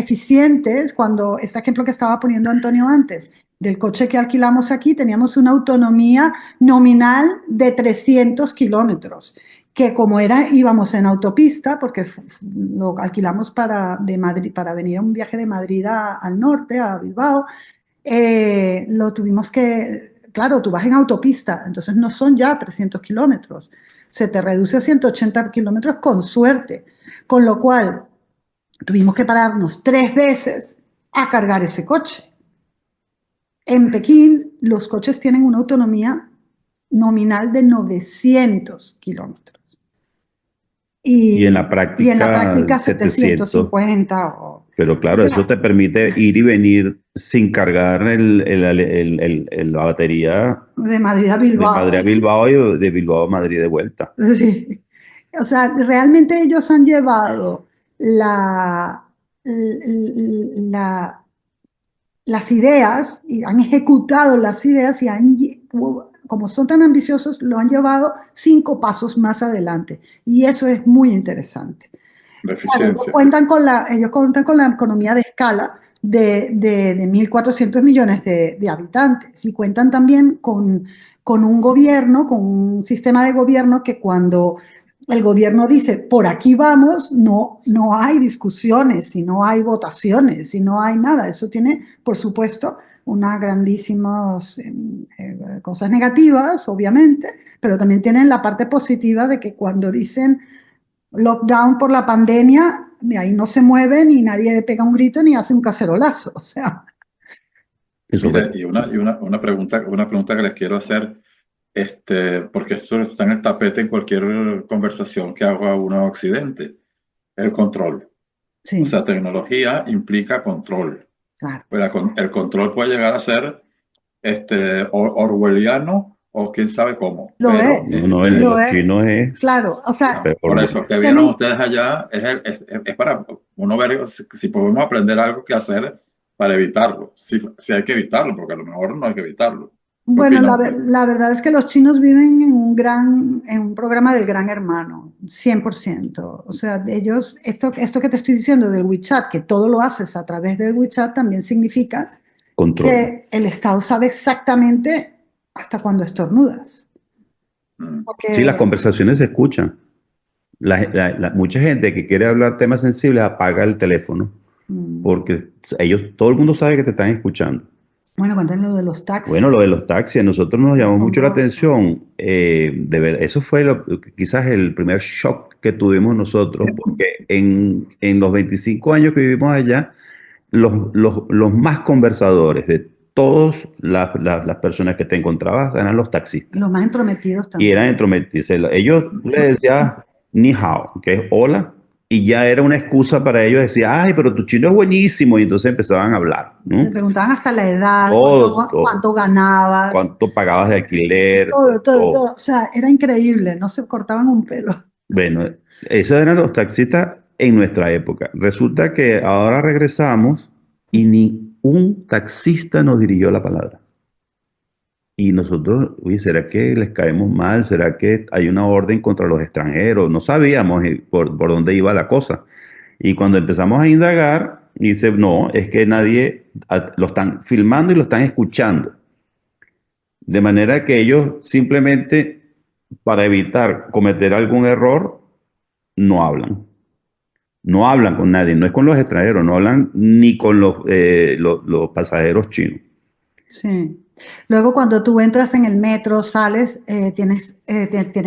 eficientes cuando, este ejemplo que estaba poniendo Antonio antes, del coche que alquilamos aquí, teníamos una autonomía nominal de 300 kilómetros, que como era, íbamos en autopista, porque lo alquilamos de Madrid, para venir a un viaje de Madrid al norte, a Bilbao, lo tuvimos claro, tú vas en autopista, entonces no son ya 300 kilómetros, se te reduce a 180 kilómetros con suerte, con lo cual tuvimos que pararnos 3 veces a cargar ese coche. En Pekín, los coches tienen una autonomía nominal de 900 kilómetros Y en la y en la práctica práctica 700. 750. Pero O claro, eso sea, te permite ir y venir sin cargar la batería de Madrid a de Madrid Bilbao. a Bilbao y de Bilbao a Madrid de vuelta. Sí. O sea, realmente ellos han llevado la, las ideas y han ejecutado las ideas y como son tan ambiciosos, lo han llevado 5 pasos más adelante. Y eso es muy interesante. La Claro, eficiencia. ellos cuentan con la economía de escala de 1.400 millones de habitantes y cuentan también con un gobierno, con un sistema de gobierno que cuando el gobierno dice por aquí vamos, no hay discusiones y no hay votaciones y no hay nada. Eso tiene, por supuesto, unas grandísimas cosas negativas, obviamente, pero también tienen la parte positiva de que cuando dicen lockdown por la pandemia, de ahí no se mueve ni nadie pega un grito ni hace un cacerolazo. O sea, Eso Mire, fue y una pregunta que les quiero hacer, porque esto está en el tapete en cualquier conversación que haga uno a Occidente, el control. O Sí, sea, tecnología implica control. claro. Pero el control puede llegar a ser orwelliano o quién sabe cómo, Lo pero es, No, no, el de lo los es. chinos es Claro, o sea, por peor. eso que vieron tienen, ustedes allá es para uno ver si podemos aprender algo que hacer para evitarlo. Si hay que evitarlo, porque a lo mejor no hay que evitarlo. ¿Qué bueno, opinan ustedes? la verdad es que los chinos viven en un programa del Gran Hermano, 100%. O sea, ellos, esto que te estoy diciendo del WeChat, que todo lo haces a través del WeChat, también significa Control. que el Estado sabe exactamente hasta cuándo estornudas. Mm. Sí, las Porque, conversaciones se escuchan. Mucha gente que quiere hablar temas sensibles apaga el teléfono mm, porque todo el mundo sabe que te están escuchando. bueno, cuéntame lo de los Bueno, lo taxis, de los taxis, a nosotros nos llamó mucho la horroroso. atención. De ver, eso fue quizás el primer shock que tuvimos nosotros, porque en los 25 años que vivimos allá, los más conversadores de todas las personas que te encontrabas eran los taxistas. Los más entrometidos Y también. eran entrometidos. Ellos le decían ni hao, que es hola, y ya era una excusa para ellos decir, ay, pero tu chino es buenísimo, y entonces empezaban a hablar, Te ¿no? preguntaban hasta la edad, Todo, todo. cuánto ganabas, Cuánto pagabas de alquiler, todo, todo, todo. todo. O sea, era increíble, no se cortaban un pelo. Bueno, esos eran los taxistas en nuestra época. Resulta que ahora regresamos y ni un taxista nos dirigió la palabra. Y nosotros, oye, ¿será que les caemos mal? ¿Será que hay una orden contra los extranjeros? No sabíamos por dónde iba la cosa. Y cuando empezamos a indagar, dice, no, es que nadie, lo están filmando y lo están escuchando. De manera que ellos simplemente, para evitar cometer algún error, no hablan. No hablan con nadie, no es con los extranjeros, no hablan ni con los pasajeros chinos. Sí. Luego, cuando tú entras en el metro, sales, tienes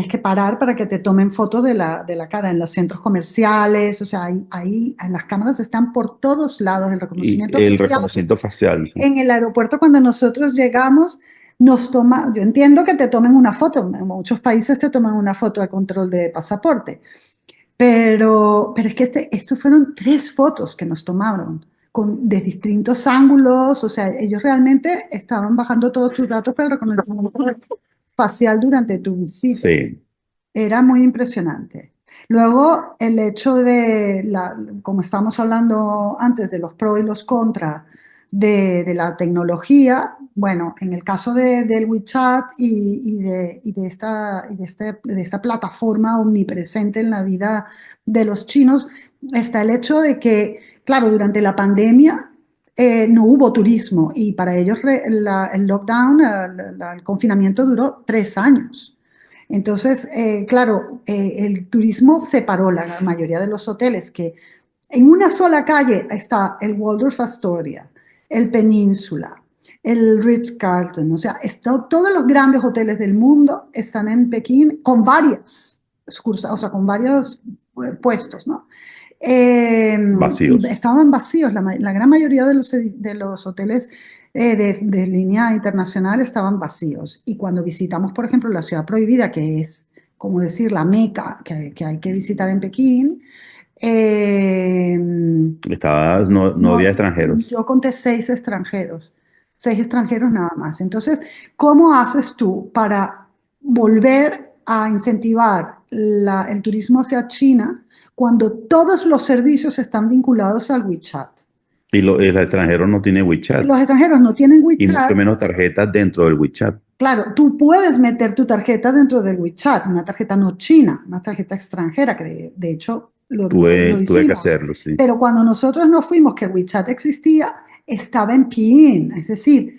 que parar para que te tomen fotos de la cara en los centros comerciales. O sea, ahí las cámaras están por todos lados, el Y reconocimiento el facial. reconocimiento facial, ¿sí? En el aeropuerto, cuando nosotros llegamos, yo entiendo que te tomen una foto, en muchos países te toman una foto de control de pasaporte, pero es que estos fueron 3 fotos que nos tomaron de distintos ángulos, o sea, ellos realmente estaban bajando todos tus datos para el reconocimiento facial durante tu visita. Sí. Era muy impresionante. Luego, el hecho como estábamos hablando antes, de los pros y los contras de la tecnología, bueno, en el caso del WeChat de esta plataforma omnipresente en la vida de los chinos, está el hecho de que, claro, durante la pandemia no hubo turismo y para ellos el lockdown, el confinamiento duró 3 años. Entonces, claro, el turismo separó la mayoría de los hoteles que en una sola calle está el Waldorf Astoria, el Península, el Ritz-Carlton, o sea, todos los grandes hoteles del mundo están en Pekín con varias sucursales, o sea, con varios puestos, ¿no? Y Vacíos. estaban vacíos, la gran mayoría de los hoteles de línea internacional estaban vacíos. Y cuando visitamos, por ejemplo, la ciudad prohibida, que es, como decir, la meca que hay que visitar en Pekín, eh, No había no, extranjeros. yo conté 6 extranjeros, 6 extranjeros nada más. Entonces, ¿cómo haces tú para volver a incentivar el turismo hacia China cuando todos los servicios están vinculados al WeChat? Y el extranjero no tiene WeChat. Los extranjeros no tienen Y mucho WeChat. menos tarjetas dentro del WeChat. Claro, tú puedes meter tu tarjeta dentro del WeChat, una tarjeta no china, una tarjeta extranjera, que de hecho lo Tuve que hicimos. hacerlo, sí. Pero cuando nosotros nos fuimos, que WeChat existía, estaba en PIN, es decir,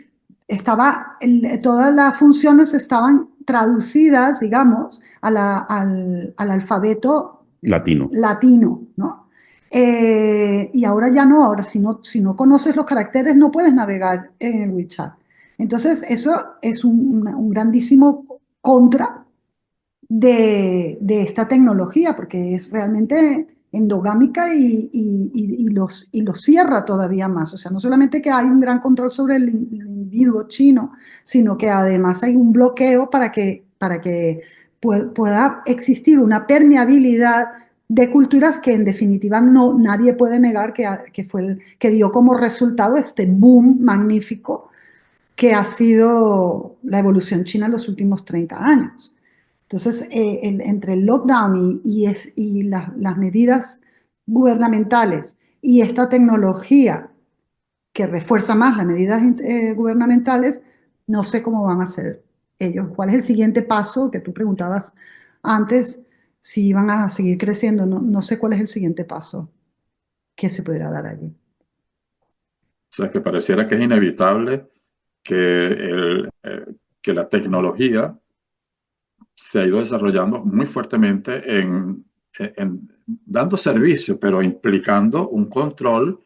todas las funciones estaban traducidas, digamos, al alfabeto Latino. latino, ¿no? Y ahora ya no, ahora si no conoces los caracteres no puedes navegar en el WeChat. Entonces, eso es un grandísimo contra de esta tecnología, porque es realmente endogámica y los cierra todavía más. O sea, no solamente que hay un gran control sobre el individuo chino, sino que además hay un bloqueo para que pueda existir una permeabilidad de culturas que en definitiva nadie puede negar que dio como resultado este boom magnífico que ha sido la evolución china en los últimos 30 años. Entonces, entre el lockdown y las medidas gubernamentales y esta tecnología que refuerza más las medidas gubernamentales, no sé cómo van a ser ellos. ¿Cuál es el siguiente paso que tú preguntabas antes? Si van a seguir creciendo, no sé cuál es el siguiente paso que se podrá dar allí. O sea, que pareciera que es inevitable que la tecnología se ha ido desarrollando muy fuertemente en dando servicio, pero implicando un control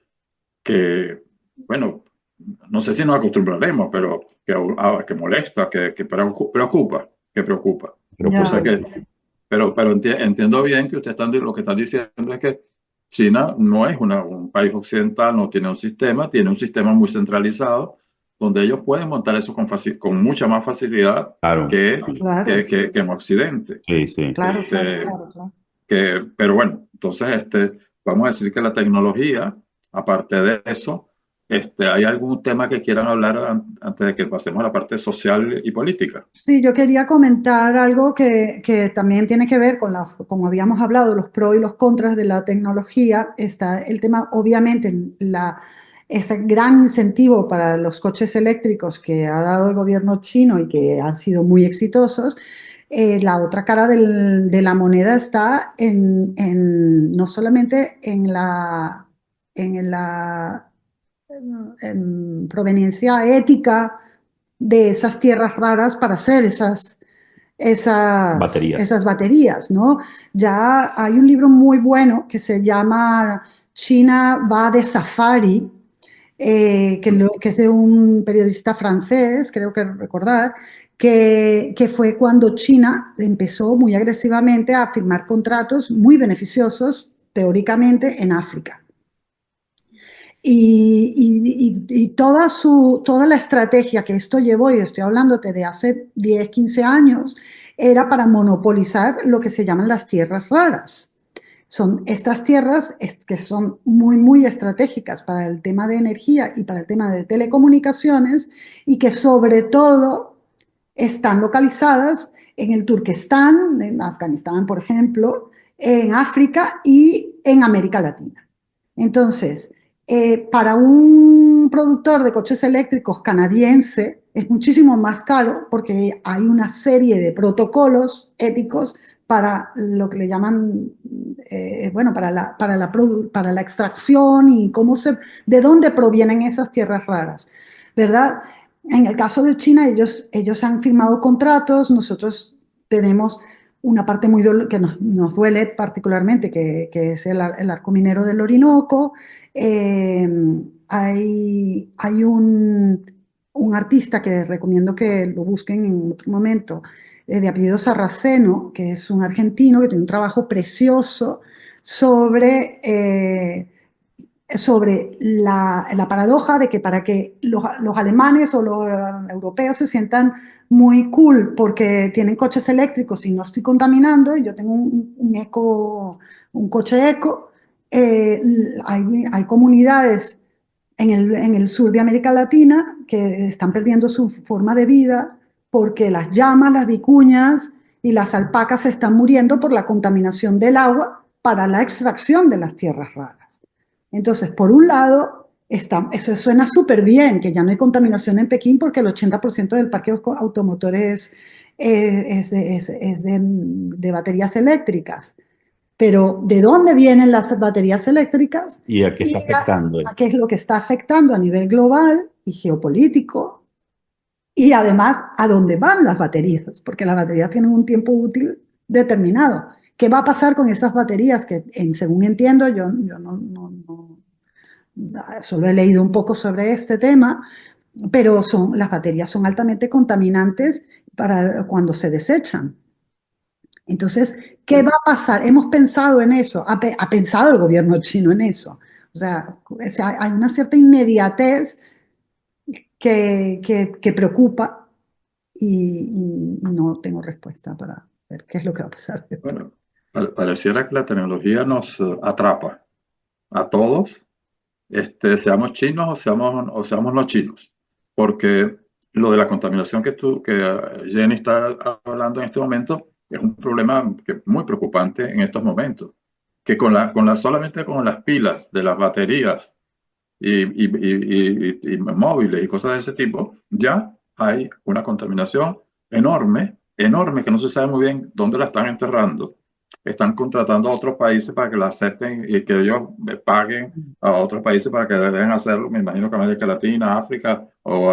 que, bueno, no sé si nos acostumbraremos, pero que molesta, que preocupa, que preocupa. O sea pero entiendo bien que lo que están diciendo es que China no es un país occidental, no tiene un sistema muy centralizado, donde ellos pueden montar eso con mucha más facilidad Claro, que en Occidente. sí, sí. Claro. Pero bueno, entonces vamos a decir que la tecnología, aparte de eso, ¿hay algún tema que quieran hablar antes de que pasemos a la parte social y política? Sí, yo quería comentar algo que también tiene que ver con, como habíamos hablado, los pros y los contras de la tecnología. Está el tema, obviamente, ese gran incentivo para los coches eléctricos que ha dado el gobierno chino y que han sido muy exitosos. La otra cara de la moneda está no solamente en proveniencia ética de esas tierras raras para hacer Baterías. esas baterías, ¿no? Ya hay un libro muy bueno que se llama China va de safari, que es de un periodista francés, creo que recordar, que fue cuando China empezó muy agresivamente a firmar contratos muy beneficiosos, teóricamente, en África. Y toda la estrategia que esto llevó, y estoy hablándote de hace 10, 15 años, era para monopolizar lo que se llaman las tierras raras. Son estas tierras que son muy, muy estratégicas para el tema de energía y para el tema de telecomunicaciones y que sobre todo están localizadas en el Turquestán, en Afganistán, por ejemplo, en África y en América Latina. Entonces, para un productor de coches eléctricos canadiense es muchísimo más caro porque hay una serie de protocolos éticos para lo que le llaman, bueno, para la extracción y de dónde provienen esas tierras raras, ¿verdad? En el caso de China, ellos han firmado contratos, nosotros tenemos una parte que nos duele particularmente, que es el arco minero del Orinoco. Hay un artista que recomiendo que lo busquen en otro momento, de apellido Sarraceno, que es un argentino que tiene un trabajo precioso sobre la paradoja de que para que los alemanes o los europeos se sientan muy cool porque tienen coches eléctricos y no estoy contaminando, y yo tengo un coche eco, hay comunidades en el sur de América Latina que están perdiendo su forma de vida porque las llamas, las vicuñas y las alpacas se están muriendo por la contaminación del agua para la extracción de las tierras raras. Entonces, por un lado, eso suena súper bien, que ya no hay contaminación en Pekín porque el 80% del parque automotor es de baterías eléctricas. Pero, ¿de dónde vienen las baterías eléctricas? ¿Y a qué está afectando? A qué es lo que está afectando a nivel global y geopolítico. Y además, ¿a dónde van las baterías? Porque las baterías tienen un tiempo útil determinado. ¿Qué va a pasar con esas baterías que, según entiendo, yo solo he leído un poco sobre este tema, pero las baterías son altamente contaminantes para cuando se desechan. Entonces, ¿qué va a pasar? Hemos pensado en eso, ha pensado el gobierno chino en eso. O sea, hay una cierta inmediatez que preocupa y no tengo respuesta para ver qué es lo que va a pasar después. Bueno, pareciera que la tecnología nos atrapa a todos, seamos chinos o seamos no chinos, porque lo de la contaminación que Jenny está hablando en este momento es un problema muy preocupante en estos momentos, que solamente con las pilas de las baterías y móviles y cosas de ese tipo, ya hay una contaminación enorme, enorme, que no se sabe muy bien dónde la están enterrando. Están contratando a otros países para que la acepten y que ellos paguen a otros países para que dejen hacerlo. Me imagino que América Latina, África o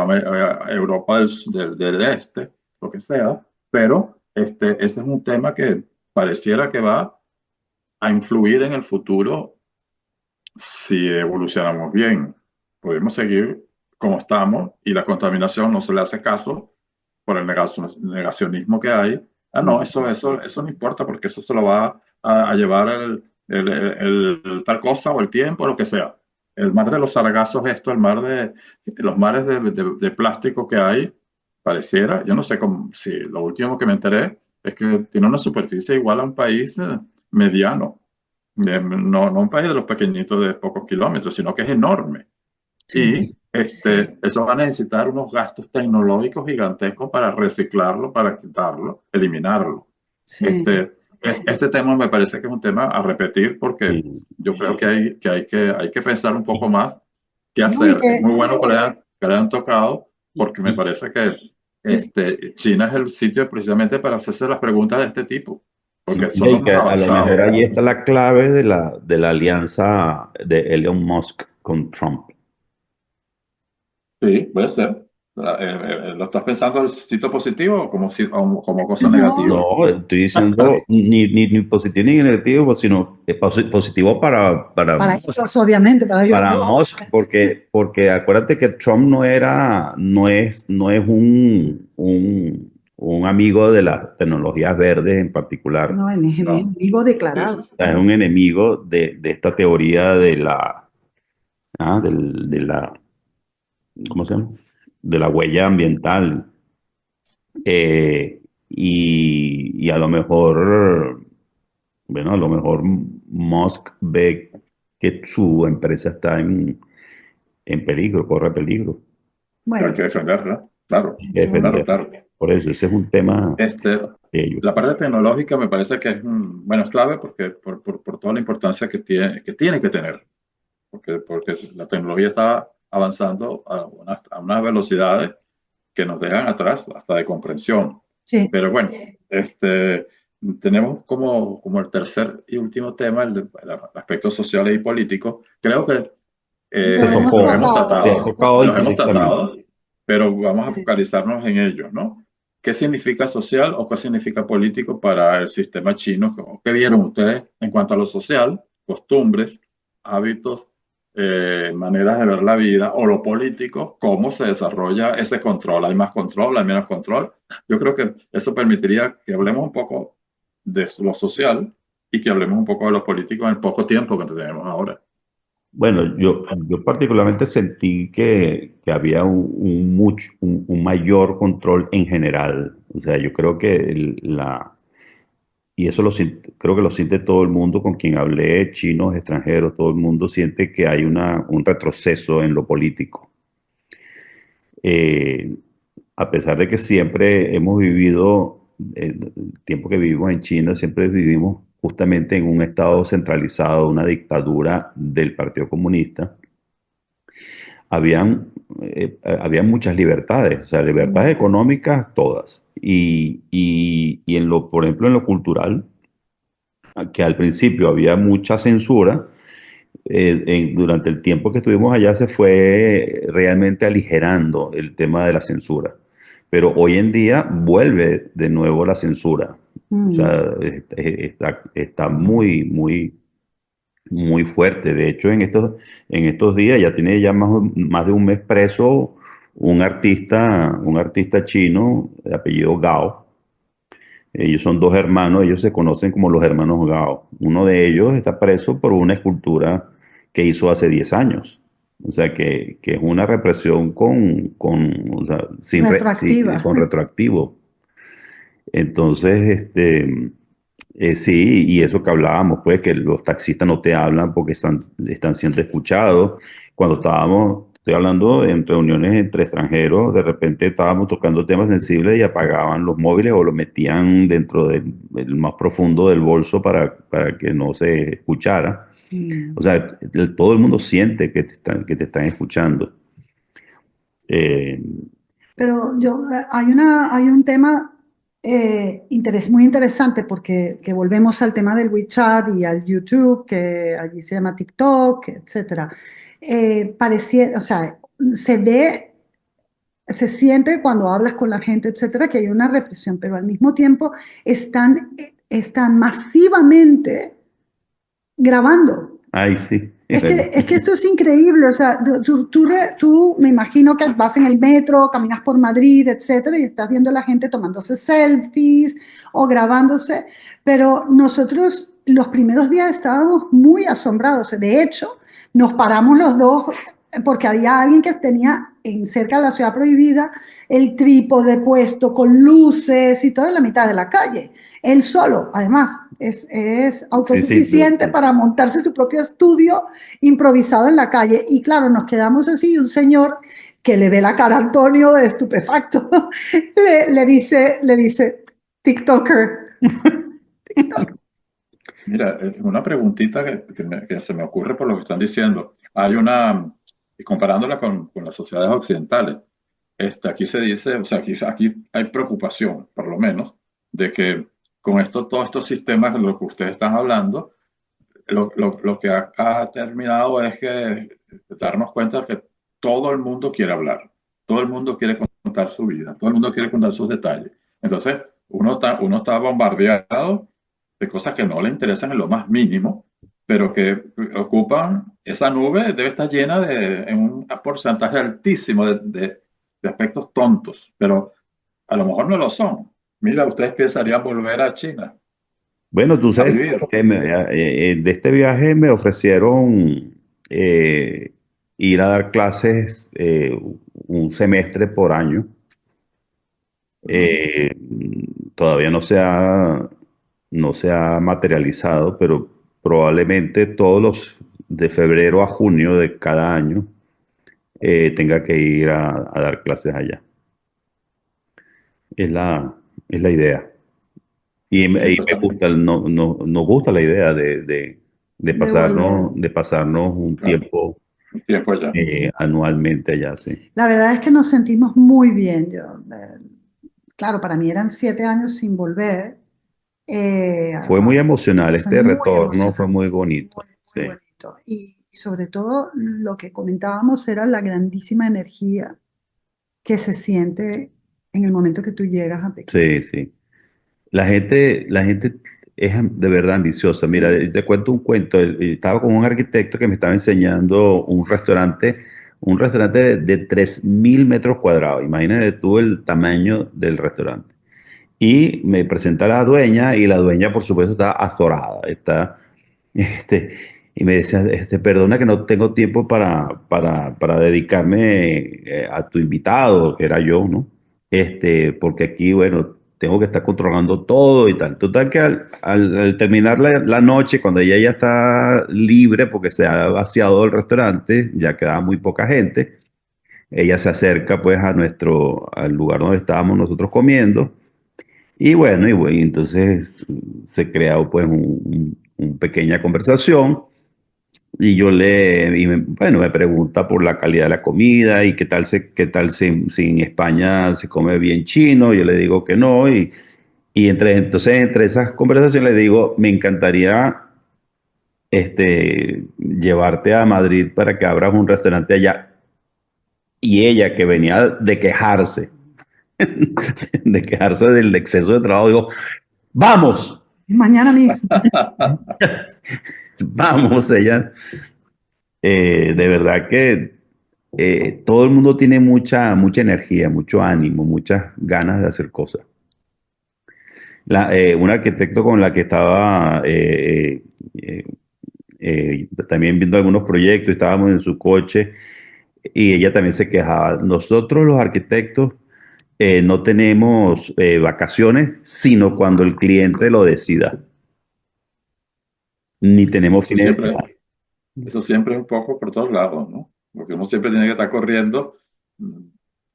Europa del Este, lo que sea. Pero ese es un tema que pareciera que va a influir en el futuro si evolucionamos bien. Podemos seguir como estamos y la contaminación no se le hace caso por el negacionismo que hay. Ah, no, eso no importa porque eso se lo va a llevar tal cosa o el tiempo, lo que sea. El mar de los sargazos, los mares de plástico que hay, pareciera, yo no sé si lo último que me enteré es que tiene una superficie igual a un país mediano. No un país de los pequeñitos de pocos kilómetros, sino que es enorme. Sí, Y eso va a necesitar unos gastos tecnológicos gigantescos para reciclarlo, para quitarlo, eliminarlo. sí. Este tema me parece que es un tema a repetir porque Sí. yo creo que hay que pensar un poco más qué No, y hacer. Es que, muy bueno que le hayan tocado porque me Y, parece que y China es el sitio precisamente para hacerse las preguntas de este tipo, porque son los y que más a lo mejor avanzados. ahí está la clave de la alianza de Elon Musk con Trump. Sí, puede ser. ¿Lo estás pensando en el sitio positivo o como cosa no, negativa? No, estoy diciendo ni positivo ni negativo, sino positivo para ellos, obviamente, para ellos para dos. Musk, porque acuérdate que Trump no es un amigo de las tecnologías verdes en particular. No, es No. enemigo Sí, sí, declarado. sí. Es un enemigo de esta teoría de la, ¿cómo se llama? De la huella ambiental. Y a lo mejor, bueno, a lo mejor Musk ve que su empresa está en peligro, corre peligro. Pero hay Bueno, que defenderla. Claro, Hay que sí, claro, defenderlo. claro. Por eso, ese es un tema Este, de ellos. la parte tecnológica me parece que bueno, es clave porque por toda la importancia que tiene que tener. Porque la tecnología está avanzando a unas velocidades que nos dejan atrás hasta de comprensión. sí. Pero bueno, tenemos como el tercer y último tema, el aspecto social y político. Creo que Lo hemos Tocó, se ha tratado, tocado los hemos indirectamente. tratado, pero vamos a sí. focalizarnos en ellos, ¿no? ¿Qué significa social o qué significa político para el sistema chino? ¿Qué vieron ustedes en cuanto a lo social, costumbres, hábitos, maneras de ver la vida, o lo político, cómo se desarrolla ese control? ¿Hay más control, hay menos control? Yo creo que eso permitiría que hablemos un poco de lo social y que hablemos un poco de lo político en el poco tiempo que tenemos ahora. Bueno, yo particularmente sentí que había un mayor control en general. O sea, yo creo que y eso creo que lo siente todo el mundo con quien hablé, chinos, extranjeros, todo el mundo siente que hay un retroceso en lo político. Eh, a pesar de que siempre hemos vivido, el tiempo que vivimos en China, siempre vivimos justamente en un estado centralizado, una dictadura del Partido Comunista. Habían muchas libertades, o sea, libertades económicas todas. Y por ejemplo, en lo cultural, que al principio había mucha censura, durante el tiempo que estuvimos allá se fue realmente aligerando el tema de la censura. Pero hoy en día vuelve de nuevo la censura. O Mm, sea, está muy fuerte. De hecho, en estos días ya tiene ya más de un mes preso un artista chino de apellido Gao. Ellos son dos hermanos, ellos se conocen como los hermanos Gao. Uno de ellos está preso por una escultura que hizo hace 10 años. O sea, que es una represión o sea, Retroactiva. con retroactivo. Entonces, sí, y eso que hablábamos, pues, que los taxistas no te hablan porque están siendo escuchados. Cuando estoy hablando en reuniones entre extranjeros, de repente estábamos tocando temas sensibles y apagaban los móviles o los metían dentro del más profundo del bolso para que no se escuchara. O sea, todo el mundo siente que te están escuchando. Eh, Pero hay un tema muy interesante porque que volvemos al tema del WeChat y al YouTube, que allí se llama TikTok, etcétera. Pareciera, o sea, se ve, se siente cuando hablas con la gente, etcétera, que hay una reflexión, pero al mismo tiempo están masivamente grabando. Ay, sí. Es que esto es increíble, o sea, tú me imagino que vas en el metro, caminas por Madrid, etcétera, y estás viendo a la gente tomándose selfies o grabándose, pero nosotros los primeros días estábamos muy asombrados. De hecho, nos paramos los dos porque había alguien que tenía cerca de la ciudad prohibida el trípode puesto con luces y todo en la mitad de la calle. Él solo, además, es Sí, sí, autosuficiente para montarse su propio estudio improvisado en la calle. Y claro, nos quedamos así, y un señor que le ve la cara a Antonio de estupefacto, le dice, TikToker. TikTok. Mira, una preguntita que se me ocurre por lo que están diciendo. Y comparándola con las sociedades occidentales, aquí se dice, o sea, aquí hay preocupación, por lo menos, de que con todos estos sistemas de los que ustedes están hablando, lo que ha terminado es que darnos cuenta que todo el mundo quiere hablar, todo el mundo quiere contar su vida, todo el mundo quiere contar sus detalles. Entonces, uno está bombardeado de cosas que no le interesan en lo más mínimo, pero que ocupan esa nube, debe estar llena en un porcentaje altísimo de aspectos tontos, pero a lo mejor no lo son. Mira, ustedes pensarían volver a China Bueno, tú a sabes vivir. que de este viaje me ofrecieron eh, ir a dar clases un semestre por año. Eh, Todavía no se ha materializado, pero probablemente todos los de febrero a junio de cada año tenga que ir a dar clases allá. Es es la idea. Sí, Y pues me gusta, nos gusta la idea De volver. de pasarnos un claro, tiempo un tiempo allá. anualmente allá, sí. La verdad es que nos sentimos muy bien. Claro, para mí eran 7 años sin volver. Eh, Fue muy emocional, Fue este muy retorno fue emocionante, muy muy, bonito, muy sí. bonito. Y sobre todo lo que comentábamos era la grandísima energía que se siente en el momento que tú llegas a Pekín. Sí, sí. La gente es de verdad ambiciosa. Mira, Sí. te cuento un cuento. Estaba con un arquitecto que me estaba enseñando un restaurante de 3.000 metros cuadrados. Imagínate tú el tamaño del restaurante. Y me presenta a la dueña y la dueña, por supuesto, está azorada. Este, y me decía, perdona que no tengo tiempo para dedicarme a tu invitado, que era yo, ¿no? Porque aquí, bueno, tengo que estar controlando todo y tal. Total que al terminar la noche, cuando ella ya está libre porque se ha vaciado el restaurante, ya quedaba muy poca gente, ella se acerca pues al lugar donde estábamos nosotros comiendo y bueno, entonces se crea pues un pequeña conversación y bueno, me pregunta por la calidad de la comida y qué tal si en España se come bien chino. Yo le digo que no entonces entre esas conversaciones le digo, me encantaría llevarte a Madrid para que abras un restaurante allá. Y ella que venía de quejarse, de quejarse del exceso de trabajo, digo, vamos. Mañana mismo. Vamos, ella. De verdad que todo el mundo tiene mucha energía, mucho ánimo, muchas ganas de hacer cosas. Un arquitecto con la que estaba también viendo algunos proyectos, estábamos en su coche y ella también se quejaba. Nosotros los arquitectos no tenemos vacaciones, sino cuando el cliente lo decida. Ni tenemos Eso fines de siempre, semana. eso siempre es un poco por todos lados, ¿no? Porque uno siempre tiene que estar corriendo.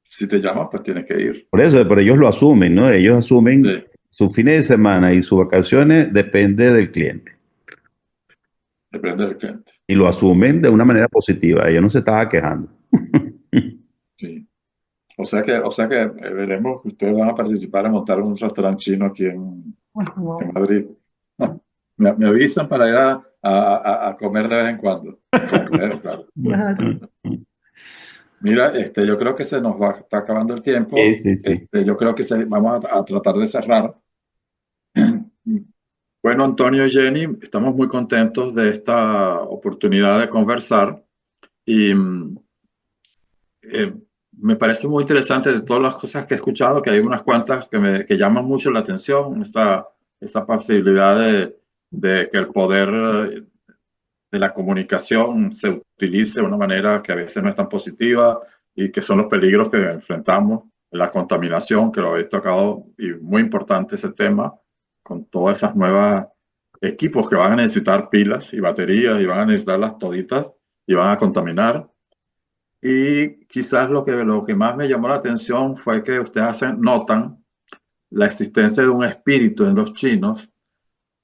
Si te llaman, pues tienes que ir. Por eso, pero ellos lo asumen, ¿no? Ellos asumen Sí, sus fines de semana y sus vacaciones depende del cliente. depende del cliente. Y lo asumen de una manera positiva. Ella no se estaba quejando. Sí. O sea que veremos que ustedes van a participar en montar un restaurante chino aquí en Wow. Madrid. Me avisan para ir a comer de vez en cuando. Con ustedes, claro. Claro. Mira, yo creo que se nos está acabando el Sí, tiempo. sí, sí. Yo creo que vamos a tratar de cerrar. Bueno, Antonio y Jenny, estamos muy contentos de esta oportunidad de conversar y eh, me parece muy interesante de todas las cosas que he escuchado, que hay unas cuantas que llaman mucho la atención, esa posibilidad de que el poder de la comunicación se utilice de una manera que a veces no es tan positiva y que son los peligros que enfrentamos, la contaminación, que lo habéis tocado, y muy importante ese tema, con todas esas nuevas equipos que van a necesitar pilas y baterías y van a necesitarlas toditas y van a contaminar. Y quizás lo que más me llamó la atención fue que ustedes notan la existencia de un espíritu en los chinos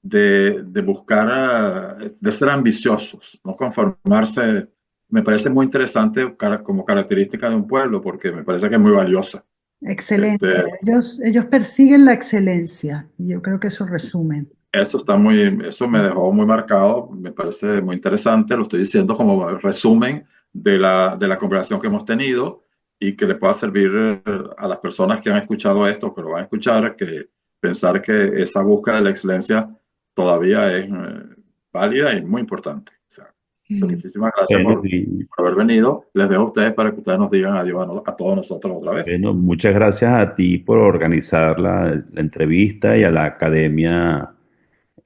de buscar, de ser ambiciosos, no conformarse. Me parece muy interesante como característica de un pueblo porque me parece que es muy valiosa. Excelencia. Este, Ellos persiguen la excelencia y yo creo que eso resumen. eso me dejó muy marcado, me parece muy interesante, lo estoy diciendo como resumen de la conversación que hemos tenido y que le pueda servir a las personas que han escuchado esto, que lo van a escuchar, que pensar que esa búsqueda de la excelencia todavía es válida y muy importante. O sea, Mm. muchísimas gracias Bueno, por haber venido. Les dejo a ustedes para que ustedes nos digan adiós a todos nosotros otra vez. bueno, muchas gracias a ti por organizar la entrevista y a la Academia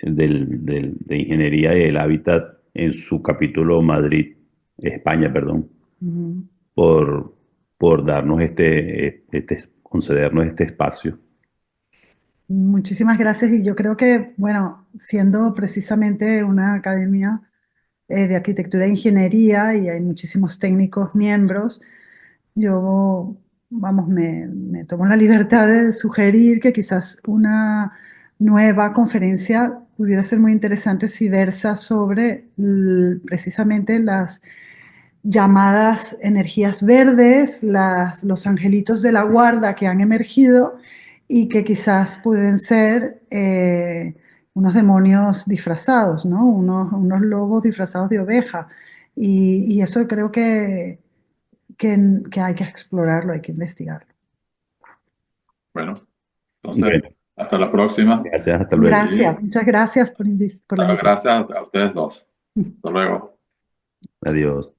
de Ingeniería y el Hábitat en su capítulo Madrid, España, perdón, Mm. por, por darnos concedernos este espacio. Muchísimas gracias y yo creo que, bueno, siendo precisamente una academia de arquitectura e ingeniería y hay muchísimos técnicos miembros, yo, vamos, me tomo la libertad de sugerir que quizás una nueva conferencia pudiera ser muy interesante si versa sobre precisamente las llamadas energías verdes, los angelitos de la guarda que han emergido y que quizás pueden ser unos demonios disfrazados, ¿no? Unos lobos disfrazados de oveja. Y eso creo que hay que explorarlo, hay que investigarlo. Bueno, entonces, Bueno, hasta la próxima gracias, hasta luego. y Gracias, muchas gracias por la invitación. gracias a ustedes dos. Hasta luego. Adiós.